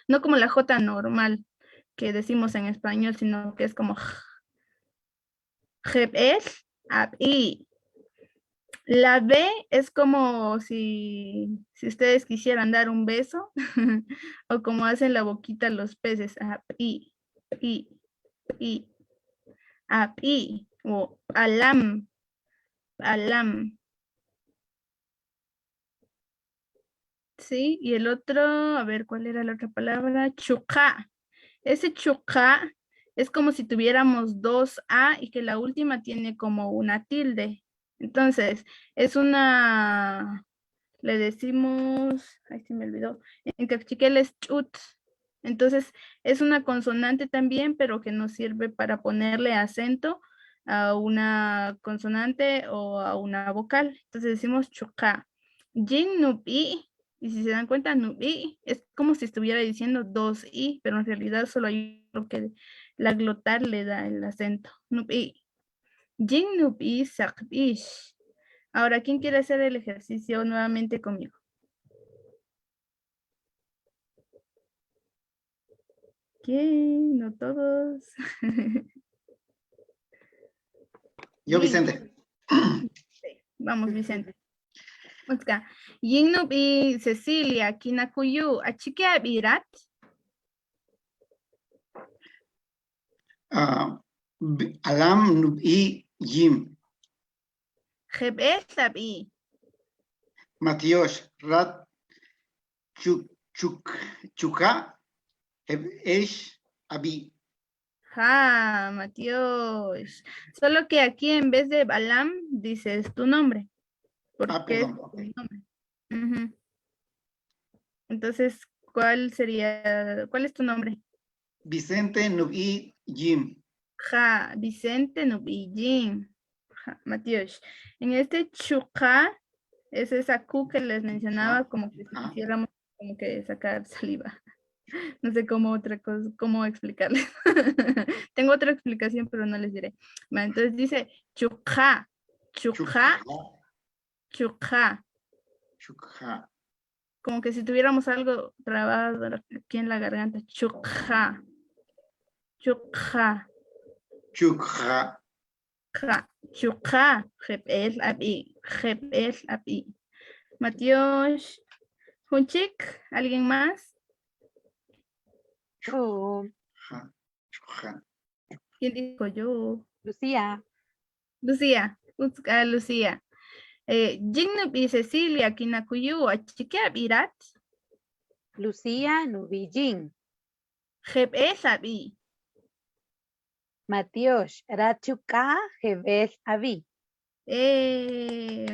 no como la J normal que decimos en español, sino que es como Gebel Abi. La B es como si ustedes quisieran dar un beso o como hacen la boquita los peces. Abi, abi, o alam, alam. Sí, y el otro, a ver, ¿cuál era la otra palabra? Chuka. Ese chuka es como si tuviéramos dos A y que la última tiene como una tilde. Entonces, es una, le decimos, ay, se me olvidó, en cachiquel es chut. Entonces, es una consonante también, pero que nos sirve para ponerle acento a una consonante o a una vocal. Entonces decimos chuka. Jin nubi, y si se dan cuenta, nubi es como si estuviera diciendo dos i, pero en realidad solo hay lo que la glotal le da el acento. Nubi. Jin nubi sakbish. Ahora, ¿quién quiere hacer el ejercicio nuevamente conmigo? ¿Quién? No todos. Yo, Vicente. Vamos, Vicente. Acá. Jinnub y Cecilia, Kinakuyu, Achikia Birat. Alam Nubi Jim. Jebesabi. Matios Rat Chuka Esh Abi. Matios. Solo que aquí en vez de Balam dices tu nombre. Porque es tu nombre. Entonces, ¿cuál es tu nombre? Vicente Nubi Jim. Vicente Nubi Jim. Matios. En este chuka es esa Q que les mencionaba, como que si quisiéramos como que sacar saliva. No sé cómo explicarles. Tengo otra explicación, pero no les diré. Entonces dice chuka. Chuka Chukha. Chukha. Como que si tuviéramos algo trabado aquí en la garganta. Chukha. Chukha. Chukha. Chukha. Jebel abi. Jebel abi. Matios. Hunchik. ¿Alguien más? Chukha. ¿Quién dijo yo? Lucía. Lucía. Lucía. Jignub y Cecilia, Kinakuyu, Achikia Birat. Lucía Nubijin. Jeb Esabi. Matios Rachuka Jebel Abi.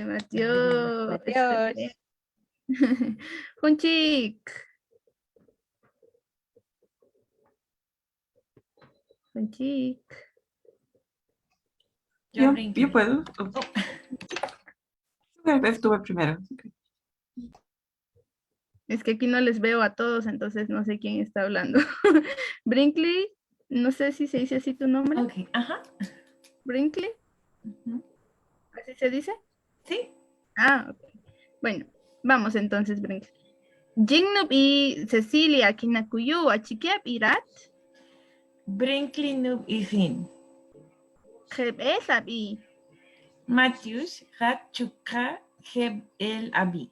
Matios. Matios. Hunchik. Hunchik. Yo puedo. Estuve primero. Es que aquí no les veo a todos, entonces no sé quién está hablando. Brinkley, no sé si se dice así tu nombre. Ok, ajá. Brinkley. ¿Así se dice? Sí. Ah, ok. Bueno, vamos entonces, Brinkley. Jignub y Cecilia, Kinakuyu, Achikiab Irat. Brinkley Nub y Rin. Jeb Esabi. Matius Rachuka Jeb el Abi.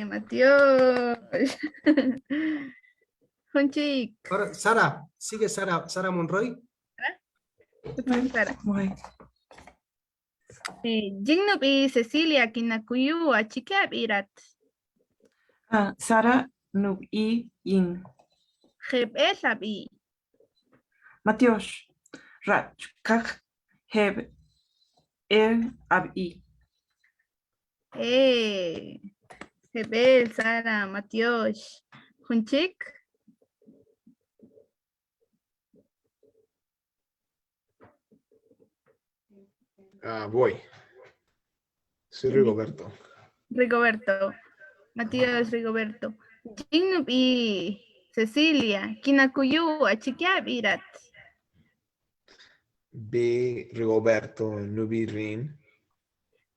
Matios. Hunchik. Ahora, Sara, sigue Sara Monroy. Sara. Jignub y Cecilia, Kinakuyu, Achikiab Irat. Sara Nub y Yin. Jeb Esabi. Matios Rachukaj Heb el Abi. Jebel, Sara, Matios. Hunchik. Voy. Soy Rigoberto. Rigoberto. Matías Rigoberto. Jignub y Cecilia, Kinakuyu, Achikiab Irat. B. Rigoberto Nubirin.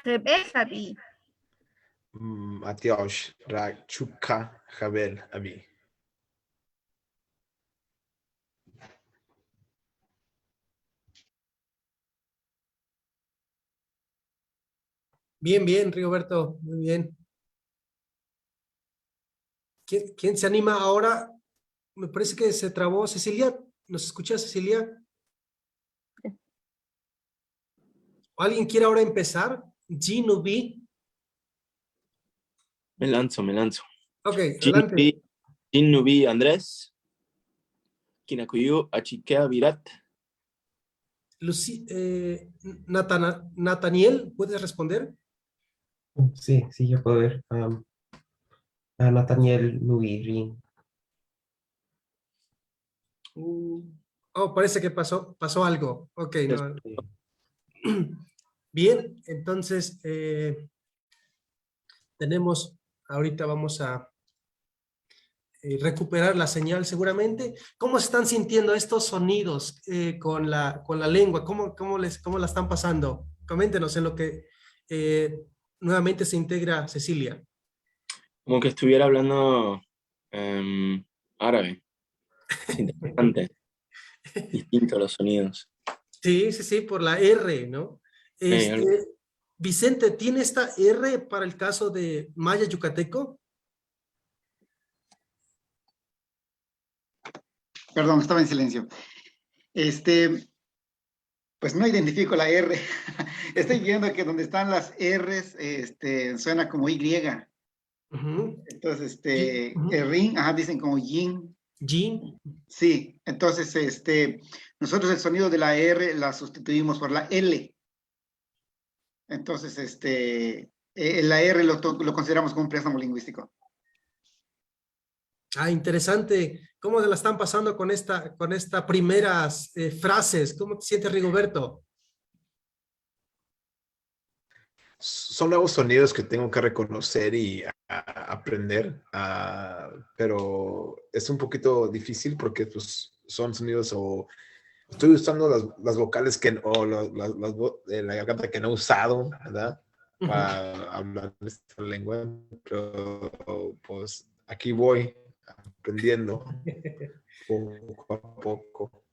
Rebesabi. Matios Rachuka Jabel Abi. Bien, bien, Rigoberto, muy bien. ¿Quién se anima ahora? Me parece que se trabó Cecilia. ¿Nos escucha, Cecilia? ¿Alguien quiere ahora empezar? Jinubi. Me lanzo. Ok, adelante. Jinubi Andrés. Kinakuyu Achikea Virat. Nathaniel, ¿puedes responder? Sí, yo puedo ver. A Nathaniel Nubirin. Oh, parece que pasó algo. Ok, no. Bien, entonces ahorita vamos a recuperar la señal seguramente. ¿Cómo se están sintiendo estos sonidos con la lengua? ¿Cómo la están pasando? Coméntenos en lo que nuevamente se integra Cecilia. Como que estuviera hablando árabe. Es interesante. Distinto los sonidos. Sí, por la R, ¿no? Vicente, ¿tiene esta R para el caso de maya yucateco? Perdón, estaba en silencio. Pues no identifico la R. Estoy viendo que donde están las R's, suena como Y. Entonces, el ring, dicen como yin. Yin. Sí, entonces, nosotros el sonido de la R la sustituimos por la L. Entonces, la R lo consideramos como un préstamo lingüístico. Interesante. ¿Cómo se la están pasando con estas primeras frases? ¿Cómo te sientes, Rigoberto? Son nuevos sonidos que tengo que reconocer y aprender, pero es un poquito difícil porque pues, son sonidos o estoy usando las vocales de la garganta que no he usado, ¿verdad? para hablar esta lengua, pero pues aquí voy aprendiendo poco a poco.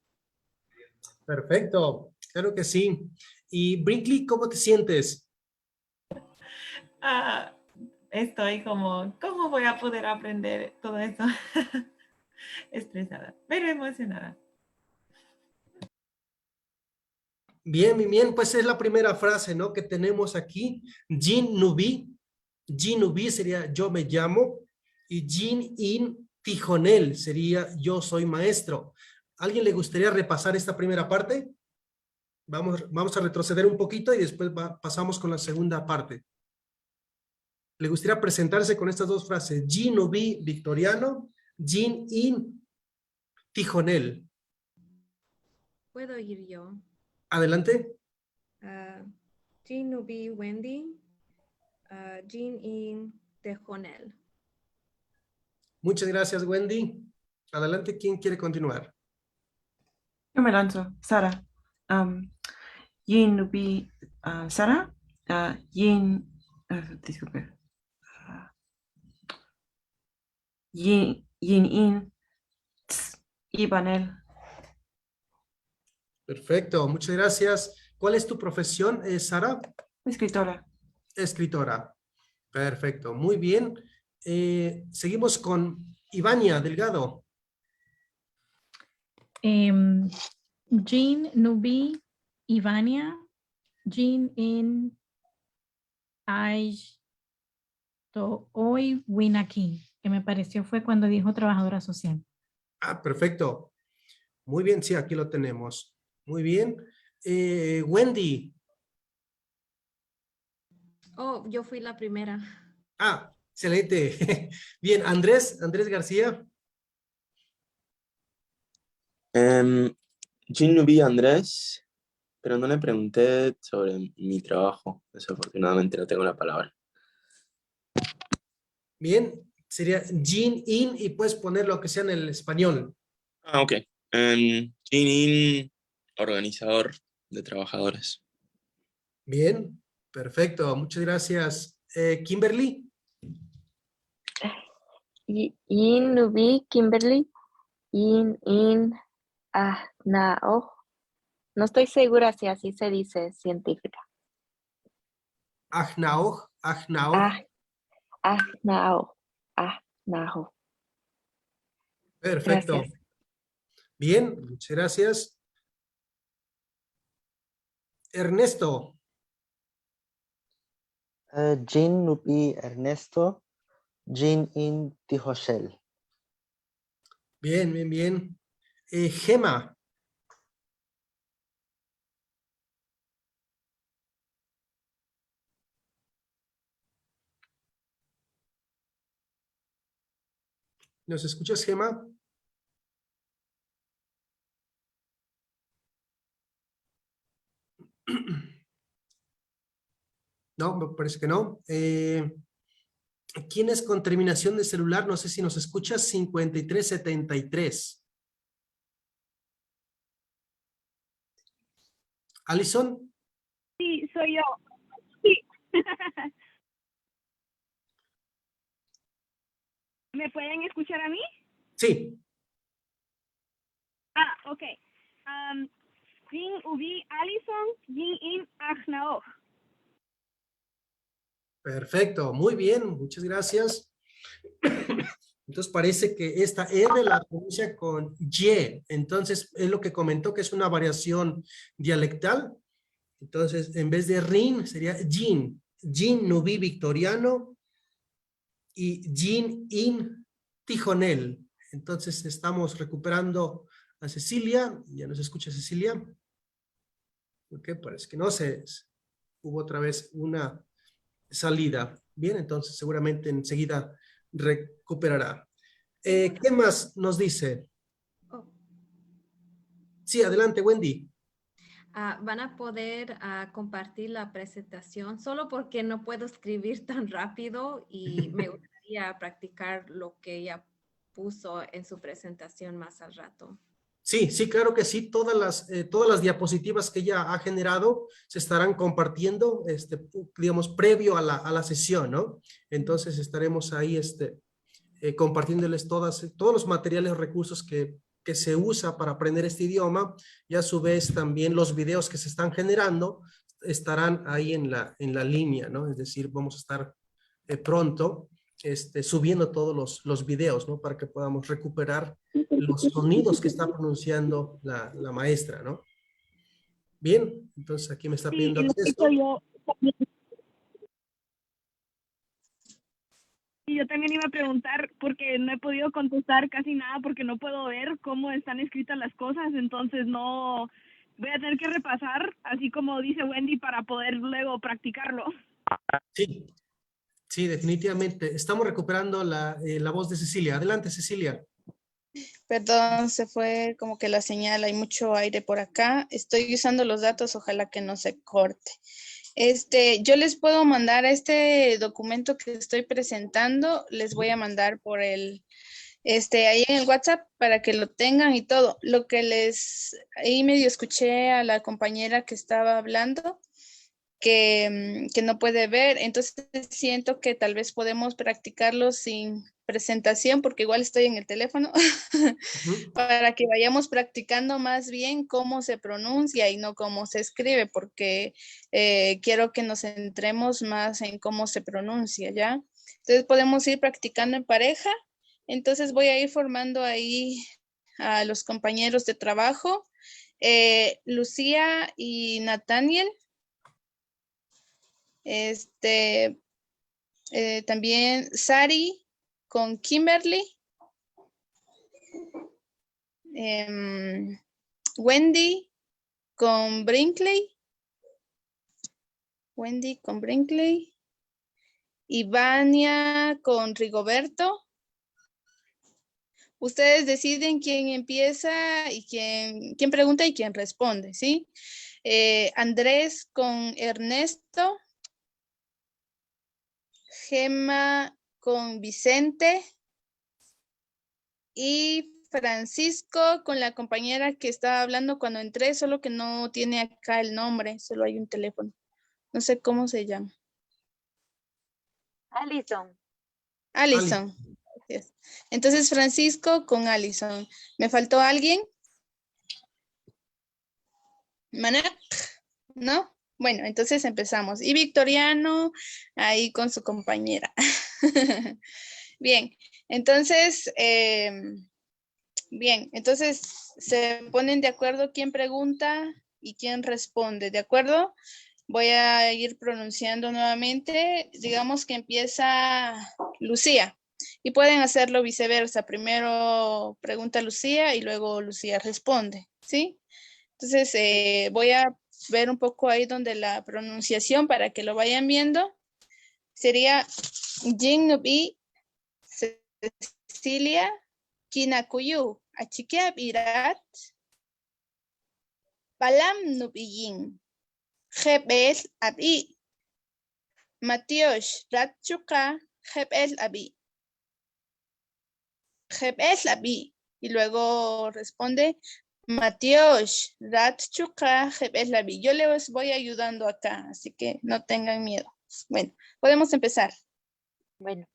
Perfecto, claro que sí. Y Brinkley, ¿cómo te sientes? Estoy como, ¿cómo voy a poder aprender todo eso? Estresada, pero emocionada. Bien, bien, bien, pues es la primera frase, ¿no? Que tenemos aquí. Jin Nubi. Jin Nubi sería yo me llamo. Y Jin In Tijonel sería yo soy maestro. ¿Alguien le gustaría repasar esta primera parte? Vamos a retroceder un poquito y después pasamos con la segunda parte. ¿Le gustaría presentarse con estas dos frases? Jin Nubi victoriano, Jin In Tijonel. Puedo ir yo. Adelante. Jin Nubi Wendy, Jin In Tejonel. Muchas gracias, Wendy. Adelante, ¿quién quiere continuar? Yo me lanzo, Sara. Yin Nubi, Sara. Yin, disculpe. Yin In, Ibanel. Perfecto, muchas gracias. ¿Cuál es tu profesión, Sara? Escritora. Escritora. Perfecto, muy bien. Seguimos con Ivania Delgado. Jean Nubi Ivania, Jean in to hoy win aquí, que me pareció fue cuando dijo trabajadora social. Ah, perfecto. Muy bien, sí, aquí lo tenemos. Muy bien. Wendy. Oh, yo fui la primera. Ah, excelente. Bien, Andrés García. Jin Nubi Andrés, pero no le pregunté sobre mi trabajo. Desafortunadamente no tengo la palabra. Bien, sería Jin In y puedes poner lo que sea en el español. Ah, ok. Jin In, organizador de trabajadores. Bien, perfecto. Muchas gracias. Kimberly. Yin Nubi Kimberly, Yin In Nao. No estoy segura si así se dice científica. Ajnaoj. Nao. Perfecto. Gracias. Bien, muchas gracias. Ernesto. Jin Nubi Ernesto, Jin In Tijoshel. Bien, bien, bien. Gema. ¿Nos escuchas, Gema? No, me parece que no. ¿Quién es con terminación de celular? No sé si nos escuchas. 5373. ¿Alison? Sí, soy yo. Sí. ¿Me pueden escuchar a mí? Sí. Ok. Jin Ubi Allison, Jin In Ajnaoj. Perfecto, muy bien, muchas gracias. Entonces parece que esta R la pronuncia con Y. Entonces es lo que comentó que es una variación dialectal. Entonces en vez de Rin sería Jin. Jin Nubi victoriano y Jin In Tijonel. Entonces estamos recuperando a Cecilia. ¿Ya nos escucha Cecilia? Ok, parece que no se... Hubo otra vez una salida. Bien, entonces seguramente enseguida recuperará. ¿Qué más nos dice? Oh. Sí, adelante, Wendy. Van a poder compartir la presentación solo porque no puedo escribir tan rápido y me gustaría practicar lo que ella puso en su presentación más al rato. Sí, sí, claro que sí. Todas las diapositivas que ella ha generado se estarán compartiendo, digamos, previo a la sesión, ¿no? Entonces estaremos ahí, compartiéndoles todos los materiales, recursos que se usa para aprender este idioma, y a su vez también los videos que se están generando estarán ahí en la línea, ¿no? Es decir, vamos a estar pronto subiendo todos los videos, ¿no? Para que podamos recuperar los sonidos que está pronunciando la maestra, ¿no? Bien, entonces aquí me está Sí, pidiendo y lo acceso. que yo también. Y yo también iba a preguntar, porque no he podido contestar casi nada, porque no puedo ver cómo están escritas las cosas, entonces no voy a tener que repasar, así como dice Wendy, para poder luego practicarlo. Sí, sí, definitivamente. Estamos recuperando la voz de Cecilia. Adelante, Cecilia. Perdón, se fue como que la señal, hay mucho aire por acá. Estoy usando los datos, ojalá que no se corte. Yo les puedo mandar este documento que estoy presentando, les voy a mandar por ahí en el WhatsApp para que lo tengan y todo. Lo que ahí medio escuché a la compañera que estaba hablando, que no puede ver, entonces siento que tal vez podemos practicarlo sin presentación, porque igual estoy en el teléfono, para que vayamos practicando más bien cómo se pronuncia y no cómo se escribe, porque quiero que nos centremos más en cómo se pronuncia, ¿ya? Entonces podemos ir practicando en pareja, entonces voy a ir formando ahí a los compañeros de trabajo, Lucía y Nathaniel. También Sari con Kimberly, Wendy con Brinkley, y Vania con Rigoberto. Ustedes deciden quién empieza y quién pregunta y quién responde, ¿sí? Andrés con Ernesto, Gemma con Vicente y Francisco con la compañera que estaba hablando cuando entré, solo que no tiene acá el nombre, solo hay un teléfono. No sé cómo se llama. Alison. Alison. Gracias. Entonces Francisco con Alison. ¿Me faltó alguien? ¿Manak? ¿No? Bueno, entonces empezamos. Y Victoriano ahí con su compañera. Bien, entonces, se ponen de acuerdo quién pregunta y quién responde, ¿de acuerdo? Voy a ir pronunciando nuevamente. Digamos que empieza Lucía y pueden hacerlo viceversa. Primero pregunta Lucía y luego Lucía responde, ¿sí? Entonces voy a ver un poco ahí donde la pronunciación para que lo vayan viendo. Sería Jinnubi Cecilia Kinakuyu Achikia Birat Palam Nubiyin Jebel Abi Matiosh Ratchuka Jebel Abi y luego responde Matiosh Ratchuka Jebel Abi. Yo les voy ayudando acá, así que no tengan miedo. Bueno, podemos empezar. Bueno,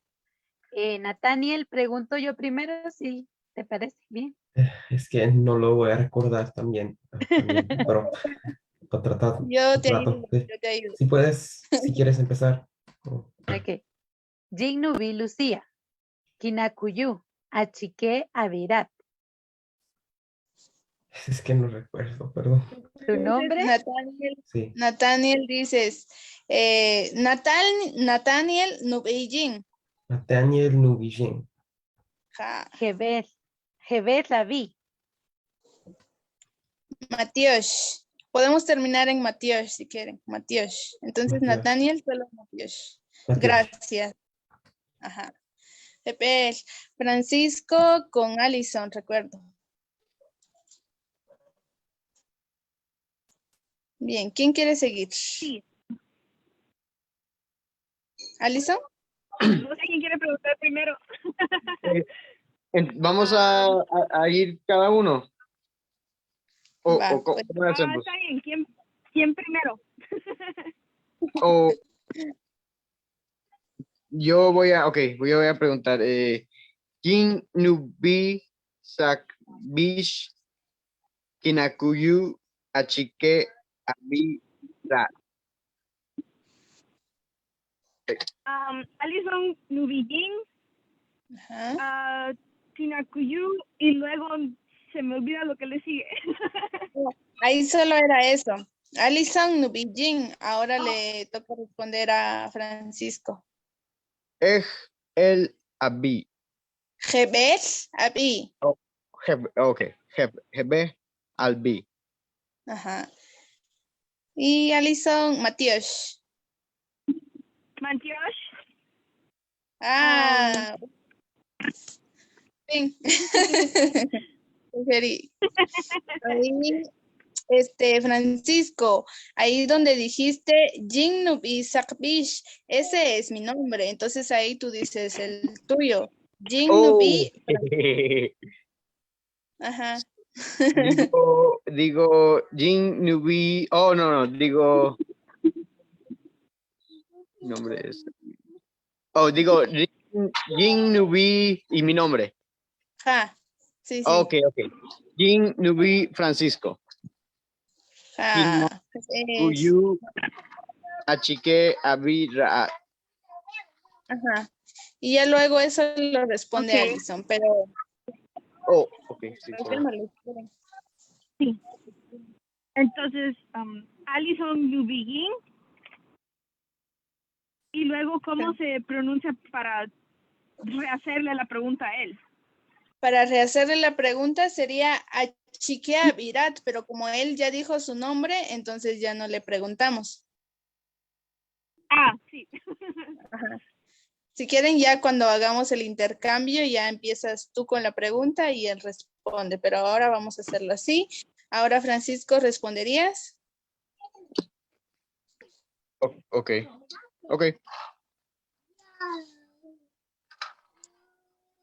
Nathaniel, pregunto yo primero, si te parece bien. Es que no lo voy a recordar también, pero trato. Yo te ayudo. Si puedes, si quieres empezar. Ok. Jinnubi Lucía, Kinakuyu, Achique Avirat. Es que no recuerdo, perdón. ¿Tu nombre? Sí. Nathaniel dices, Nathaniel Nubeijin. Nathaniel Nubijin. Jebel Lavi. Matiosh. Podemos terminar en Matiosh si quieren. Matiosh. Entonces, Matiosh. Nathaniel solo Matiosh. Matiosh. Gracias. Ajá. Pepe. Francisco con Alison, recuerdo. Bien, ¿quién quiere seguir? Sí. ¿Alison? No sé quién quiere preguntar primero. Vamos a ir cada uno. Va, o pues. ¿cómo hacemos? Está bien. ¿Quién primero? O yo voy a preguntar, ¿quién nubi sakbish kinakuyu achike abira? Alison Nubijin, Tinakuyu, y luego se me olvida lo que le sigue. Ahí solo era eso. Alison Nubijin. Ahora le toca responder a Francisco. El abi. Jebes Abi. Hebe albi. Ajá. Y Alison Matías. Matías. Ah. Bien. Ahí, Francisco, ahí donde dijiste Jin Nubi Sakbish, ese es mi nombre. Entonces ahí tú dices el tuyo. Jin Nubi. Ajá. Digo, Jin Nubi. Oh, no, digo. Nombre es. Oh, digo, Jin Nubi y mi nombre. Ja. Sí, sí. Ok. Jin Nubi Francisco. Ja. Uyu Achike Abira. Ajá. Y ya luego eso lo responde Ok. Alison, pero. Oh, ok. Sí, Sí. Entonces, Alison Nubijin. Y luego, ¿cómo se pronuncia para rehacerle la pregunta a él? Para rehacerle la pregunta sería Achike Abirat, pero como él ya dijo su nombre, entonces ya no le preguntamos. Sí. Ajá. Si quieren, ya cuando hagamos el intercambio, ya empiezas tú con la pregunta y él responde, pero ahora vamos a hacerlo así. Ahora, Francisco, ¿responderías? Ok.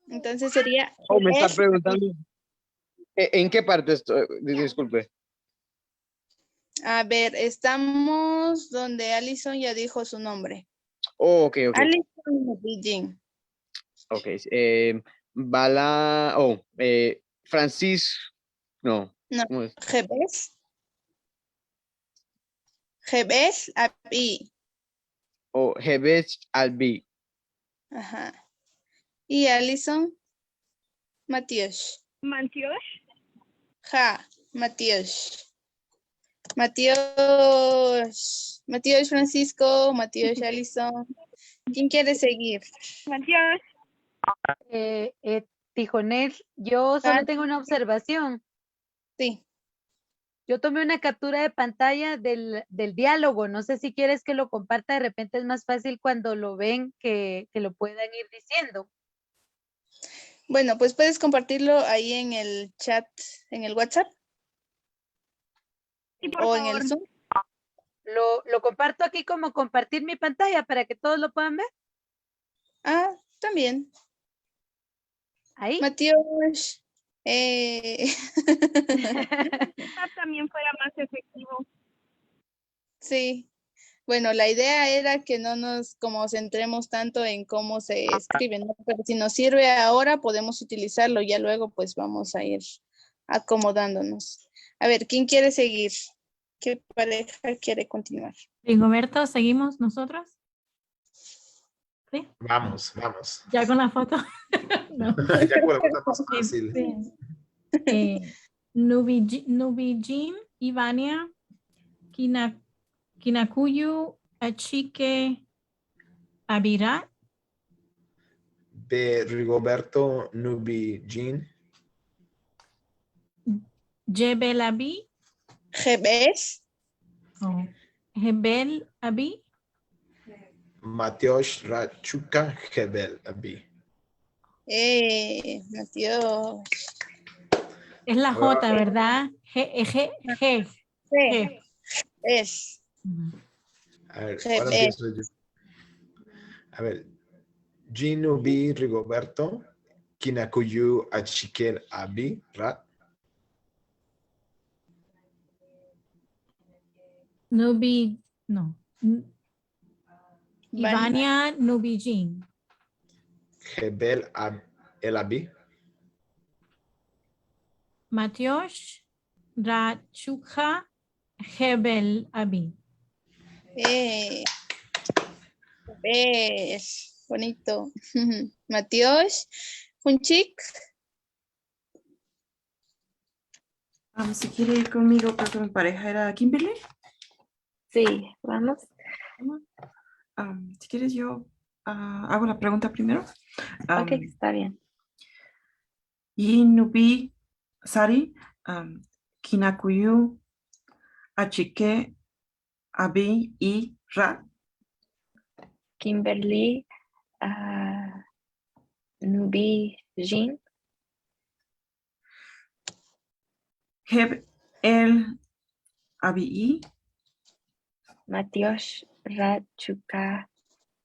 Entonces sería... Me está preguntando. ¿En qué parte estoy? Disculpe. A ver, estamos donde Alison ya dijo su nombre. Oh, ok. Alison Nubijin. Ok. Bala. Francis. No. No. ¿Cómo es? Jebes Abi. Jebes Albi. Ajá. Y Alison Matías. ¿Matías? Ja, Matías. Matías Francisco, Matías Alison. ¿Quién quiere seguir? Matías. Tijonel, yo solo tengo una observación. Sí. Yo tomé una captura de pantalla del diálogo. No sé si quieres que lo comparta. De repente es más fácil cuando lo ven que lo puedan ir diciendo. Bueno, pues puedes compartirlo ahí en el chat, en el WhatsApp. Sí, por o favor. en el Zoom. Lo comparto aquí como compartir mi pantalla para que todos lo puedan ver. Ah, también. Ahí. Matías. También fuera más efectivo. Sí. Bueno, la idea era que no nos como centremos tanto en cómo se escribe, ¿no? Pero si nos sirve ahora, podemos utilizarlo. Ya luego, pues vamos a ir acomodándonos. A ver, ¿quién quiere seguir? ¿Qué pareja quiere continuar? Rigoberto, ¿seguimos nosotros? ¿Sí? Vamos. ¿Ya con la foto? No. Ya con la foto más fácil. Nubijin, Ivania, Kinakuyu, Achike, Abira. De Rigoberto Nubijin. Jebel Abi. Jebes. Jebel Abi. Matías Rachuca Jebel Abi. Matías. Es la J, ¿verdad? G. Es. A ver, ahora empiezo yo. A ver. Jinubi Rigoberto, Kinakuyu Achikel Abi, Rat. Nubi, no. Vania. Ivania Nubijin. Hebel El Abi. Matiosh Rachuka Hebel Abi. ¿Ves? Bonito. Matios, Junchik. Si quiere ir conmigo porque mi pareja era Kimberly. Sí, vamos. Si quieres yo hago la pregunta primero. Ok, está bien. Yinubi Sari Kinakuyu Achike Abi y Ra. Kimberly Nubi Jin. Heb El Abi. Matiosh Rachuka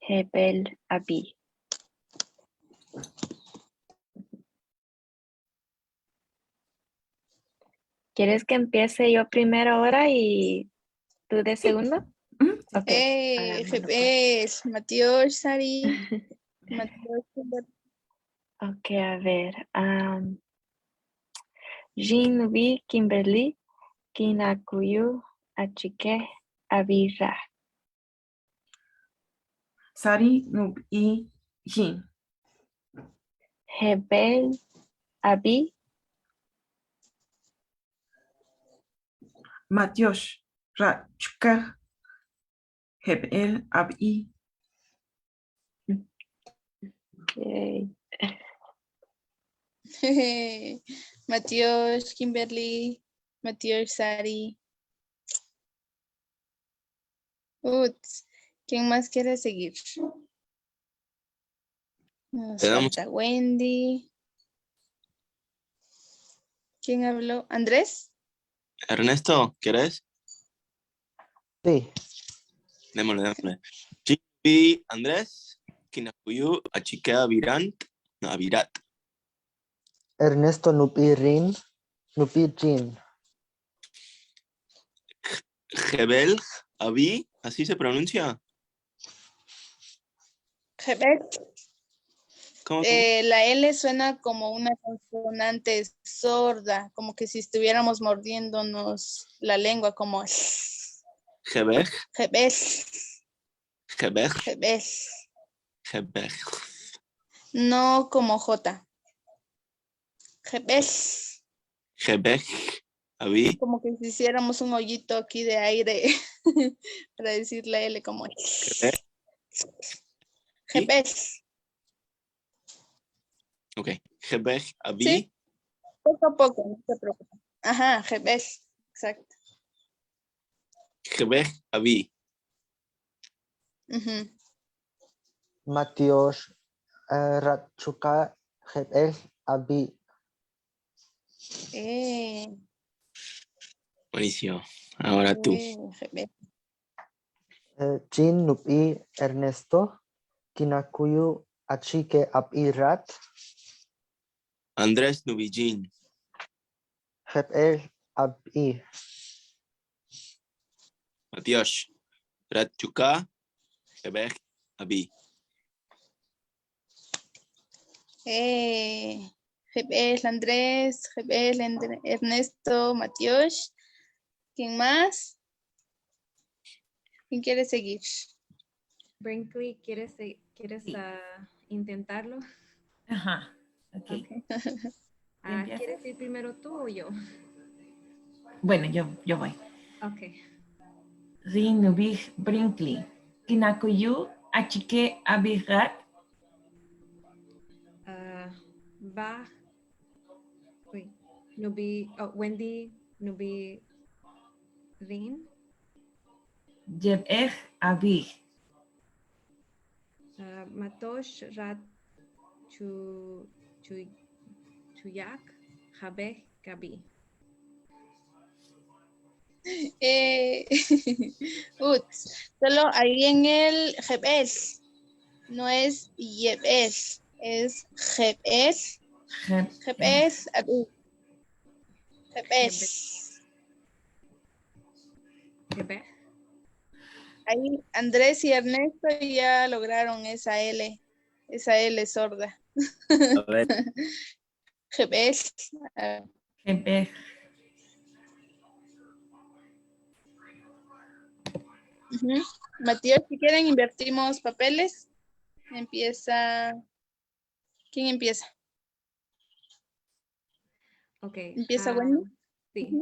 Hebel Abi. ¿Quieres que empiece yo primero ahora y tú de segundo? Ok. Ves, Matios, Sari. Matios, Ok, a ver. Jin Nubi Kimberly Kinakuyu Achike Abira. Sari Nubi Jin. Hebel Abi. Matiosh Rachuka Heb El Abi. Okay. Matios, Kimberly, Matios, Sari. Uts, ¿quién más quiere seguir? Nos Quedamos. falta Wendy. ¿Quién habló? ¿Andrés? Ernesto, ¿quieres? Sí. Démosle. Chipi, Andrés, Kinakuyu, Achikea, Virant, no, Virat. Ernesto Nupirin, Nupijin. Hebel, Abi, ¿así se pronuncia? Jebet. ¿Cómo? La L suena como una consonante sorda, como que si estuviéramos mordiéndonos la lengua, como Hebel, Jebet. Hebel, Jebet. Hebel. No como J. Jebet. Hebel, Abi, Como que si hiciéramos un hoyito aquí de aire para decir la L como Hebel. Jebet. Ok. Hebel, Abi, Sí, poco a poco, no se preocupe. Ajá, Jebet. Exacto. Hebel, Abi. Ujú. Matiosh Rachuka Heb El Abi. Buenísimo. Ahora tú. Jebet. Jin Nupi Ernesto Kinakuyu Achike Abirat. Andrés Nubijin. Heb El Abi. Matiosh. Ratchuka. Hebel, Abi. Jebet, Andrés, Jebet, Ernesto, Matios. ¿Quién más? ¿Quién quiere seguir? Brinkley, ¿quieres intentarlo? Ajá. Ok. Empiezas? ¿Quieres ir primero tú o yo? Bueno, yo voy. Ok. Rinubig Brinkley. Kinakuyu Achike Abirat. Wendy Nubi Rin. Jebeh Abig. Matosh Rat Chuyak Jabeh Gabi. Solo ahí en el Jebet. No es Yebet, es Jebet. Jebet, Abu. Jebet. Jebeh. Ahí Andrés y Ernesto ya lograron esa L sorda. A ver. Gebel. Gebej. Matías, si quieren invertimos papeles. Empieza. ¿Quién empieza? Ok. ¿Empieza Wendy? Sí.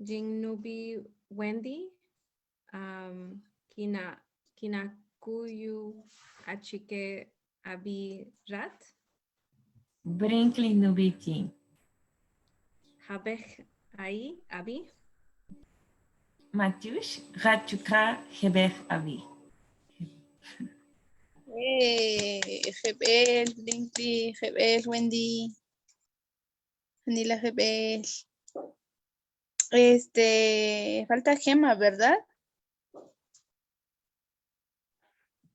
Jingnubi Wendy. Kinakuyu Achike Abi Rat. Brinkley Nubiki. Habech Ai Abi. Matiush Rachuka Gebej Abi. Gebel, Brinkley, Gebel, Wendy. Anila Gebel. Falta Gema, ¿verdad?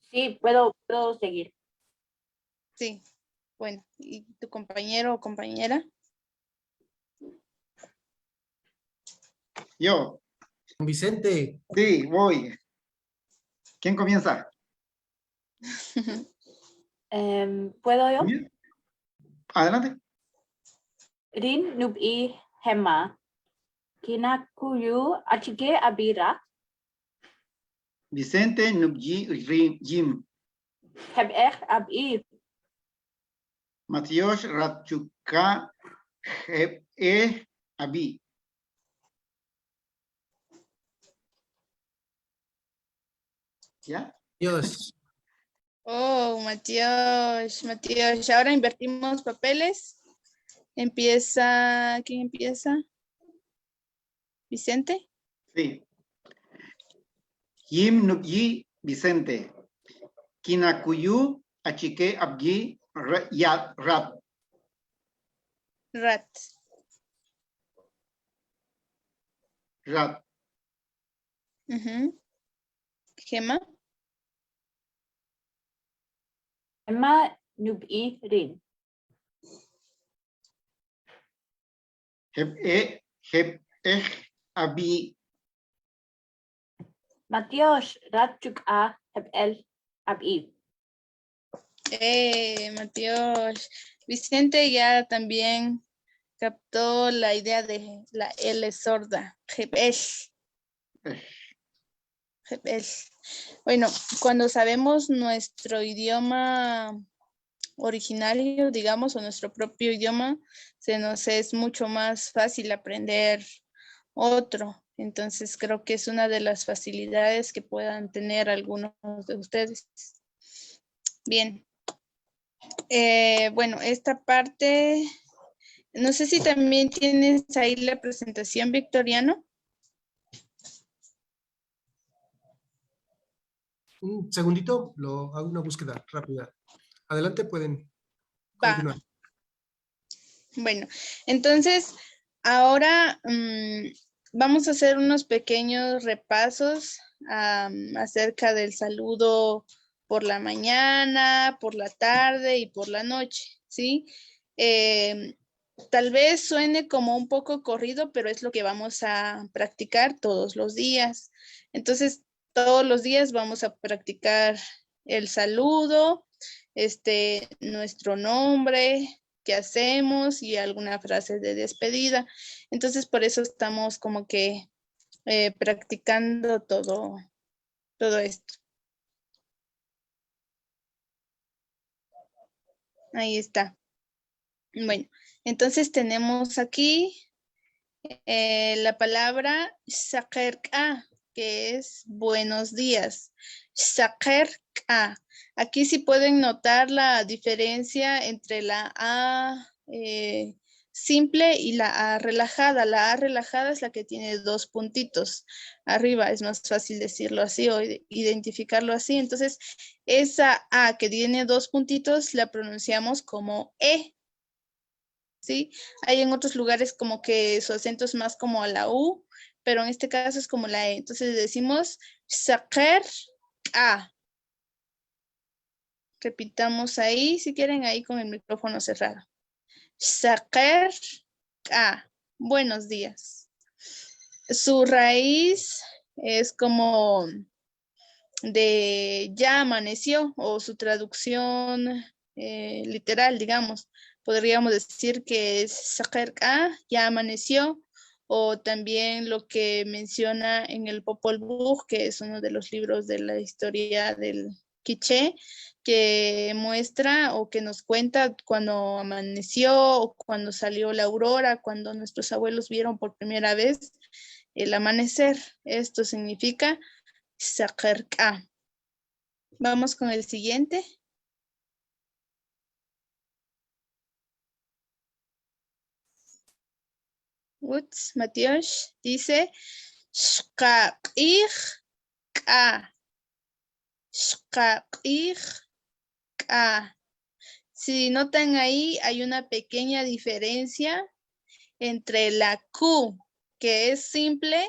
Sí, puedo seguir. Sí. Bueno, ¿y tu compañero o compañera? Yo. Vicente. Sí, voy. ¿Quién comienza? ¿Puedo yo? Adelante. Rin nubi hema. Kinakuyu achike abira. Vicente Nubji Jim. Hebech abi. Matios Ratchuka Abi. ¿Ya? Dios. Oh, Matías. Ahora invertimos papeles. ¿Quién empieza? ¿Vicente? Sí. Jim Nubji Vicente. Kinakuyu Achike Abgi Rat. Rat. Gema. Emma nubi rin. Heb Abi. Matios Ratchuka Hebel abi. Matías. Vicente ya también captó la idea de la L sorda. Gebel. Bueno, cuando sabemos nuestro idioma originario, digamos, o nuestro propio idioma, se nos es mucho más fácil aprender otro. Entonces creo que es una de las facilidades que puedan tener algunos de ustedes. Bien. Bueno, esta parte, no sé si también tienes ahí la presentación, Victoriano. Un segundito, hago una búsqueda rápida. Adelante, pueden continuar. Bueno, entonces ahora vamos a hacer unos pequeños repasos acerca del saludo por la mañana, por la tarde y por la noche, ¿sí? Tal vez suene como un poco corrido, pero es lo que vamos a practicar todos los días. Entonces, todos los días vamos a practicar el saludo, nuestro nombre, qué hacemos y alguna frase de despedida. Entonces, por eso estamos como que practicando todo esto. Ahí está. Bueno, entonces tenemos aquí la palabra sakerka, que es buenos días. Sakerka. Aquí sí pueden notar la diferencia entre la A simple y la A relajada. La A relajada es la que tiene dos puntitos arriba. Es más fácil decirlo así o identificarlo así. Entonces, esa A que tiene dos puntitos la pronunciamos como E. ¿Sí? Hay en otros lugares como que su acento es más como a la U, pero en este caso es como la E. Entonces decimos saker A. Repitamos ahí, si quieren, ahí con el micrófono cerrado. Saker A. Buenos días. su raíz es como de ya amaneció, o su traducción literal, digamos. Podríamos decir que es Sakerka, ya amaneció, o también lo que menciona en el Popol Vuh, que es uno de los libros de la historia del Quiché, que muestra o que nos cuenta cuando amaneció o cuando salió la aurora, cuando nuestros abuelos vieron por primera vez el amanecer. Esto significa Sakerka. Vamos con el siguiente. Uts, Matías dice Shkaqij ka. Shkaqij ka. Si notan ahí, hay una pequeña diferencia entre la Q, que es simple,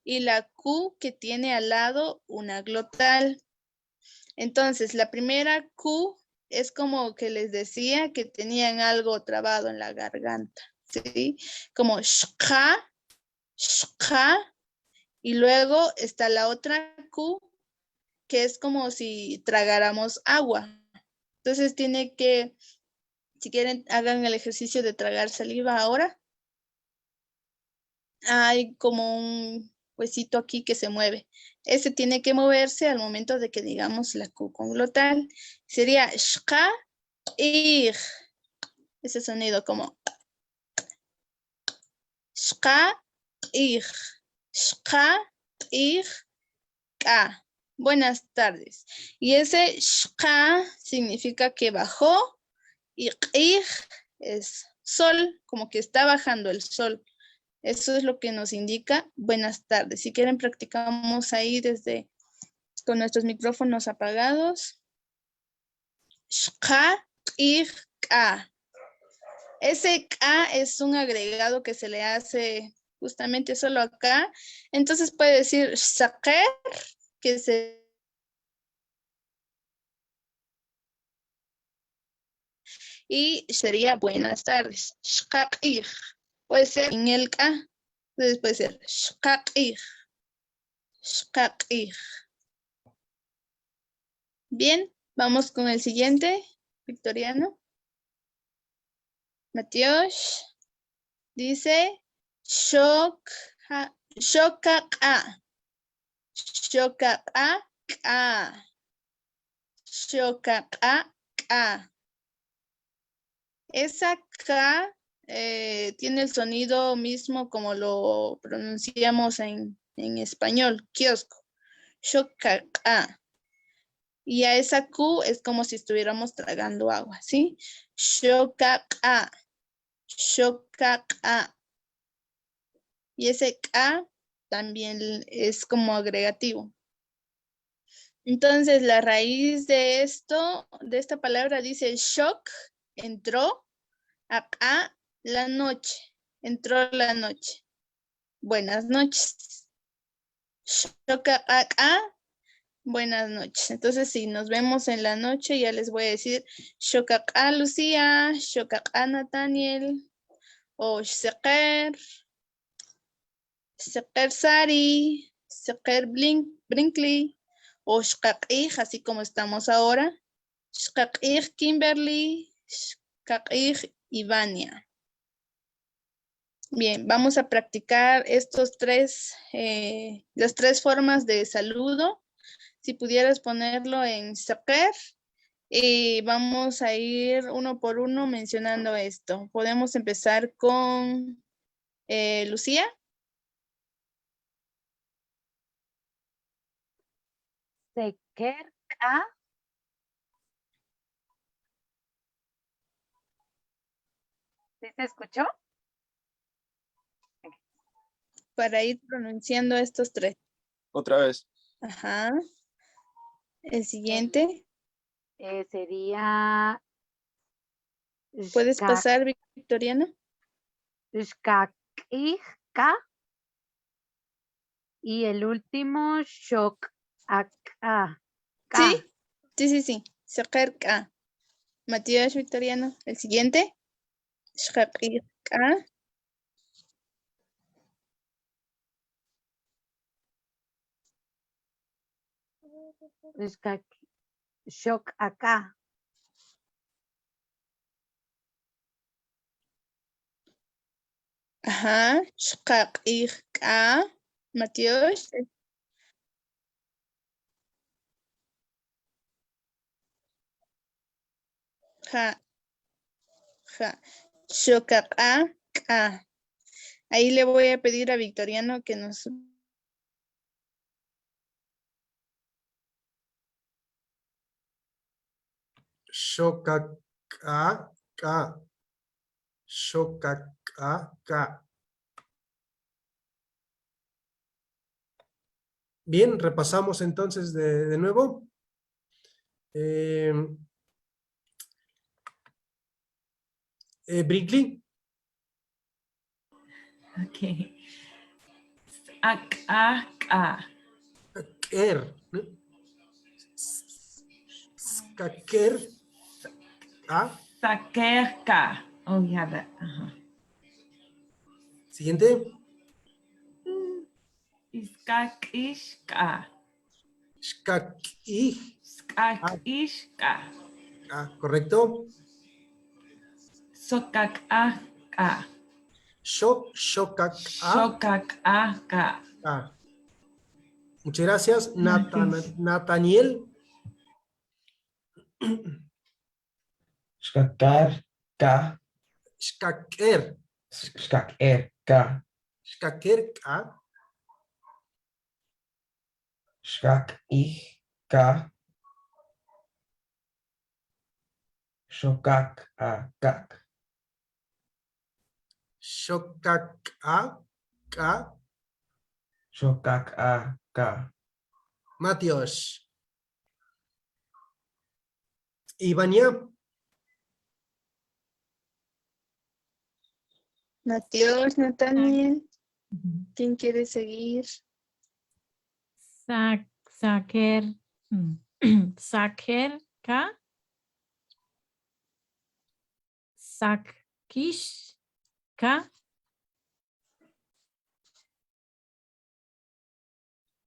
y la Q que tiene al lado una glotal. Entonces, la primera Q es como que les decía que tenían algo trabado en la garganta, ¿sí? Como shka, shka, y luego está la otra Q, que es como si tragáramos agua. Entonces tiene que, si quieren, hagan el ejercicio de tragar saliva ahora. Hay como un huesito aquí que se mueve. Ese tiene que moverse al momento de que digamos la Q con glotal. Sería shka, ig. Ese sonido como shka, ig. Shka, ig, ka. Buenas tardes. Y ese shka significa que bajó y ig es sol, como que está bajando el sol. Eso es lo que nos indica buenas tardes. Si quieren, practicamos ahí desde con nuestros micrófonos apagados. Shka, ig, ka. Ese ka es un agregado que se le hace justamente solo acá. Entonces puede decir shaker, que se... Y sería buenas tardes. Shkaqij. Puede ser en el ka. Entonces puede ser shkaqij. Shkaqij. Bien, vamos con el siguiente, Victoriano. Matías dice shokaka. Shokaka. Shokaka. Esa K tiene el sonido mismo como lo pronunciamos en español, kiosco. Shokaka. Y a esa Q es como si estuviéramos tragando agua, ¿sí? Shokaka. Shokaka. Y ese K también es como agregativo. Entonces, la raíz de esto, de esta palabra dice shock, entró, acá la noche, entró la noche. Buenas noches. Shock acá, buenas noches. Entonces, si nos vemos en la noche, ya les voy a decir shock acá Lucía, shock acá Nathaniel, o Seker, Seker Sari, Seker Brinkley, o Shkaqij, así como estamos ahora. Shkaqij Kimberly, Shkaqij Ivania. Bien, vamos a practicar estos las tres formas de saludo. Si pudieras ponerlo en Seker, y vamos a ir uno por uno mencionando esto. Podemos empezar con Lucía. Sekerka. ¿Sí se escuchó? Para ir pronunciando estos tres. Otra vez. Ajá. El siguiente. Sería... ¿Puedes pasar, Victoriana? Shkaqijka. Y el último, Shokaka. Sí. Sekerka. Matías, Victoriano. El siguiente. Shkaqijka. Shock acá. Ajá. Shkak'ika. Matiosh. Ja. Ja. Shokak'a. Ahí le voy a pedir a Victoriano que nos... Shokaka. Shokaka. Bien, repasamos entonces de nuevo. Brinkley. Ok. Ak. Skaker. Skaker. Sakerka. Oh, yeah, that. Siguiente. Iskakishka. Skakishka. Correcto. Sokakaka. Shokaka. Muchas gracias. Nathaniel. Shkakerka. Shkaker. Shkakerka. Shkakerka. Shkakika. Shokakakak. Shokakaka. Shokakaka. Matios. Ivania. Matios, Nathaniel. ¿Quién quiere seguir? Sakerka. Sakishka.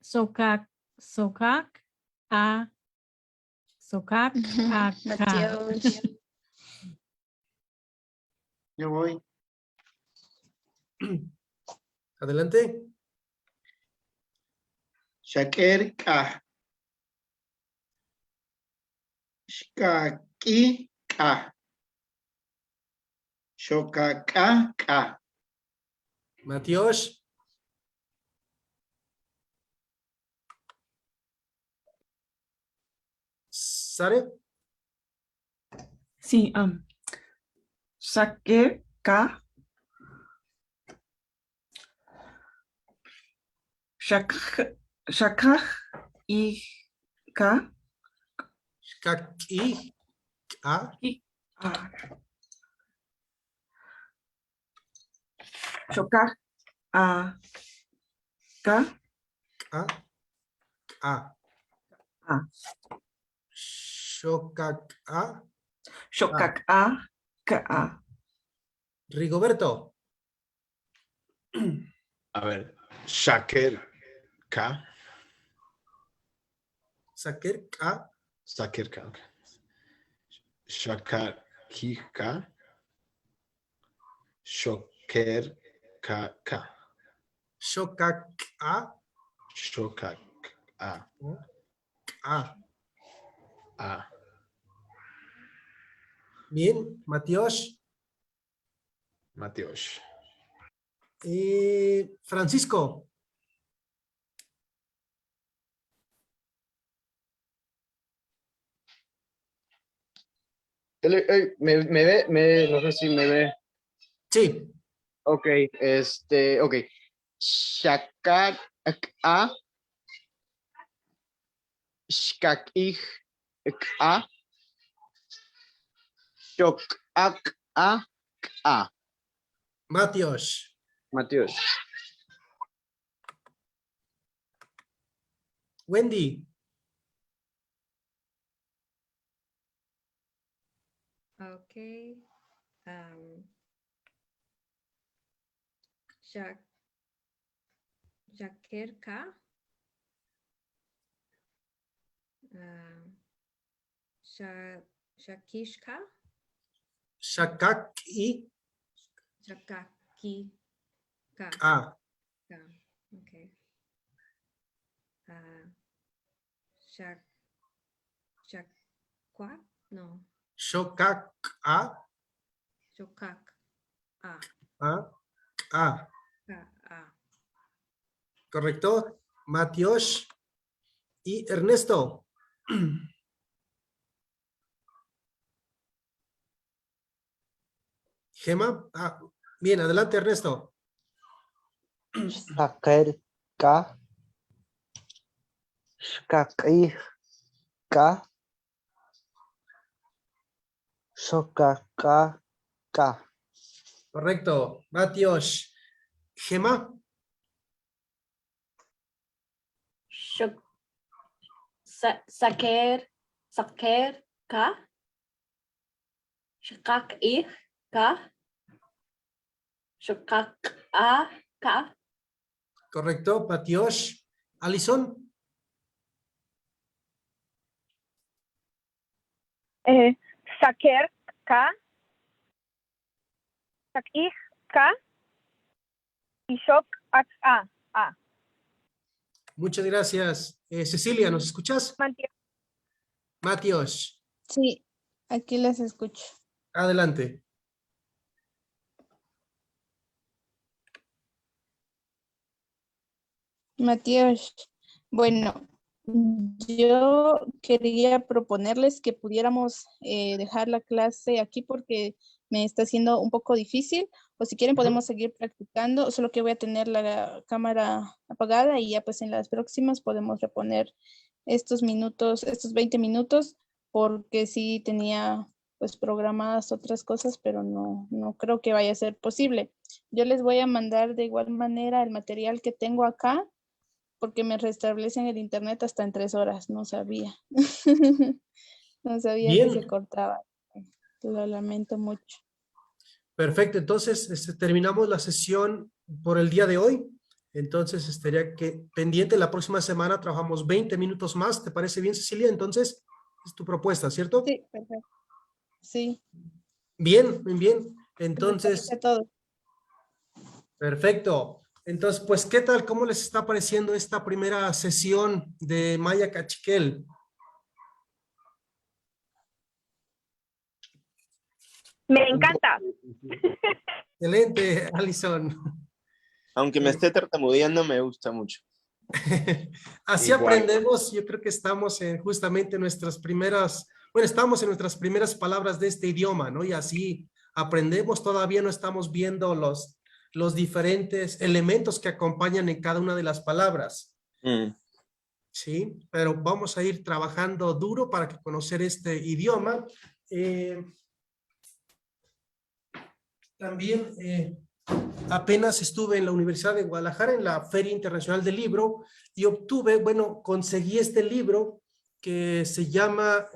Sokak. Matios. Yo voy. Adelante. Shakerka. Shkakika. Shokakaka. Matios. Sare. Sí, Shakeka. Shakach. Ika. Shkakika. Shokak. Ka. Shokaka. Ka. Rigoberto. A ver, Shakerka. Sakerka. Sakerka. Okay. Shakakika. Shokerkaka. Shokaka. Shokaka. Bien, Matios. Matios. Francisco. ¿Me ve? No sé si me ve. Sí. Ok, ok. Shakak a. Shkakik a. Shokak a. Matios. Matios. Wendy. Okay. Jakerka. Shakishka. Shakaki. Shakaki. Ah. Okay. Shakwa? No. Shokak. Ah. Shokak. Ah. Ah. Ah. Ah. Correcto. Matios y Ernesto. Gema. Ah, bien, adelante Ernesto. Shakerka. Shkakika. Shokakaka. Correcto. Matios. Gema. Saker ka. Shakak ka. Shakak ka. Correcto. Matios. Alison. Saker ka. Sakich ka. Y shok a. Muchas gracias. Cecilia, ¿nos escuchas? Matios. Sí, aquí les escucho. Adelante. Matías, bueno, yo quería proponerles que pudiéramos dejar la clase aquí porque me está siendo un poco difícil, o si quieren podemos seguir practicando, solo que voy a tener la cámara apagada y ya pues en las próximas podemos reponer estos minutos, estos 20 minutos, porque sí tenía pues programadas otras cosas, pero no creo que vaya a ser posible. Yo les voy a mandar de igual manera el material que tengo acá, porque me restablecen el internet hasta en 3 horas, no sabía. No sabía que se cortaba. Lo lamento mucho. Perfecto, entonces terminamos la sesión por el día de hoy. Entonces estaría pendiente la próxima semana, trabajamos 20 minutos más. ¿Te parece bien, Cecilia? Entonces, es tu propuesta, ¿cierto? Sí, perfecto. Sí. Bien, bien. Entonces, a todos. Perfecto. Entonces, pues, ¿qué tal? ¿Cómo les está pareciendo esta primera sesión de Maya Cachiquel? Me encanta. Excelente, Alison. Aunque me esté tartamudeando, me gusta mucho. Así Igual. aprendemos. Yo creo que estamos en justamente estamos en nuestras primeras palabras de este idioma, ¿no? Y así aprendemos. Todavía no estamos viendo los diferentes elementos que acompañan en cada una de las palabras. Sí, pero vamos a ir trabajando duro para conocer este idioma. También apenas estuve en la Universidad de Guadalajara en la Feria Internacional del Libro y conseguí este libro que se llama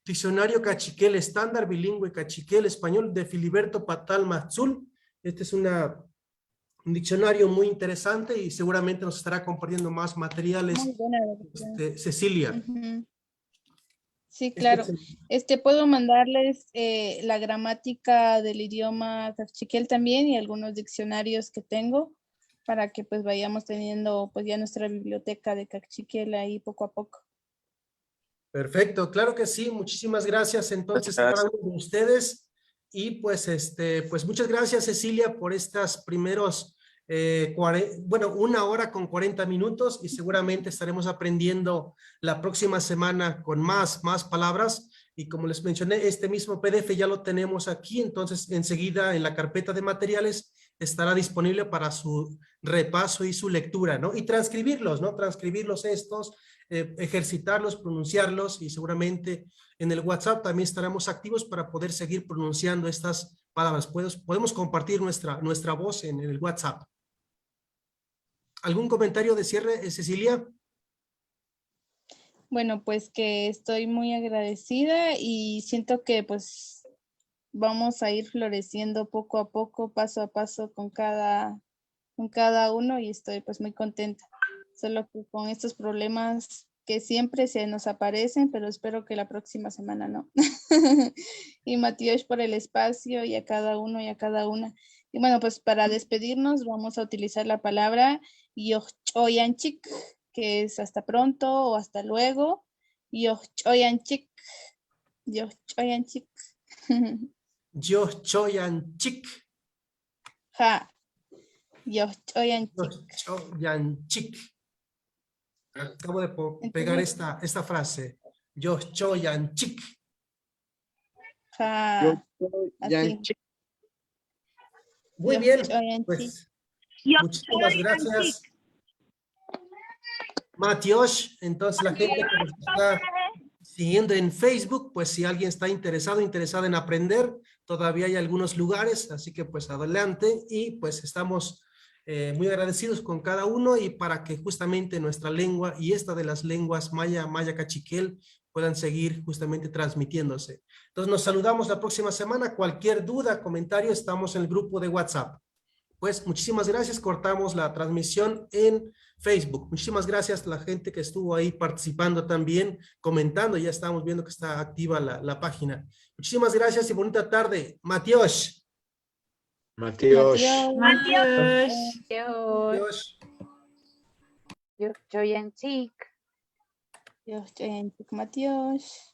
Diccionario Cachiquel Estándar Bilingüe Cachiquel Español de Filiberto Patal Matzul. Este es un diccionario muy interesante y seguramente nos estará compartiendo más materiales. Muy buena versión. Cecilia. Sí, claro. Puedo mandarles la gramática del idioma cachiquel también y algunos diccionarios que tengo para que pues vayamos teniendo pues ya nuestra biblioteca de cachiquel ahí poco a poco. Perfecto, claro que sí. Muchísimas gracias entonces a cada uno de ustedes y pues muchas gracias, Cecilia, por estas primeros 1 hora con 40 minutos y seguramente estaremos aprendiendo la próxima semana con más palabras y como les mencioné, este mismo PDF ya lo tenemos aquí, entonces enseguida en la carpeta de materiales estará disponible para su repaso y su lectura, ¿no? Y transcribirlos, ¿no? Transcribirlos ejercitarlos, pronunciarlos y seguramente en el WhatsApp también estaremos activos para poder seguir pronunciando estas palabras. Podemos compartir nuestra voz en el WhatsApp. ¿Algún comentario de cierre, Cecilia? Bueno, pues que estoy muy agradecida y siento que pues vamos a ir floreciendo poco a poco, paso a paso con cada uno y estoy pues muy contenta. Solo que con estos problemas que siempre se nos aparecen, pero espero que la próxima semana no. Y Matías por el espacio y a cada uno y a cada una. Y bueno, pues para despedirnos vamos a utilizar la palabra Yochoyanchik, que es hasta pronto o hasta luego. Yochoyanchik. Yochoyanchik. Yochoyanchik. Ja. Yochoyanchik. Yochoyanchik. Acabo de pegar esta frase. Yochoyanchik. Ja. Así. Muy bien, pues muchísimas gracias, Matías. Entonces la gente que nos está siguiendo en Facebook, pues si alguien está interesada en aprender, todavía hay algunos lugares, así que pues adelante y pues estamos muy agradecidos con cada uno y para que justamente nuestra lengua y esta de las lenguas maya, maya cachiquel puedan seguir justamente transmitiéndose. Entonces nos saludamos la próxima semana. Cualquier duda, comentario, estamos en el grupo de WhatsApp. Pues muchísimas gracias, cortamos la transmisión en Facebook. Muchísimas gracias a la gente que estuvo ahí participando también, comentando, ya estamos viendo que está activa la página. Muchísimas gracias y bonita tarde. Matías. Matías. Yochoyanchik. Yochoyanchik, Matías.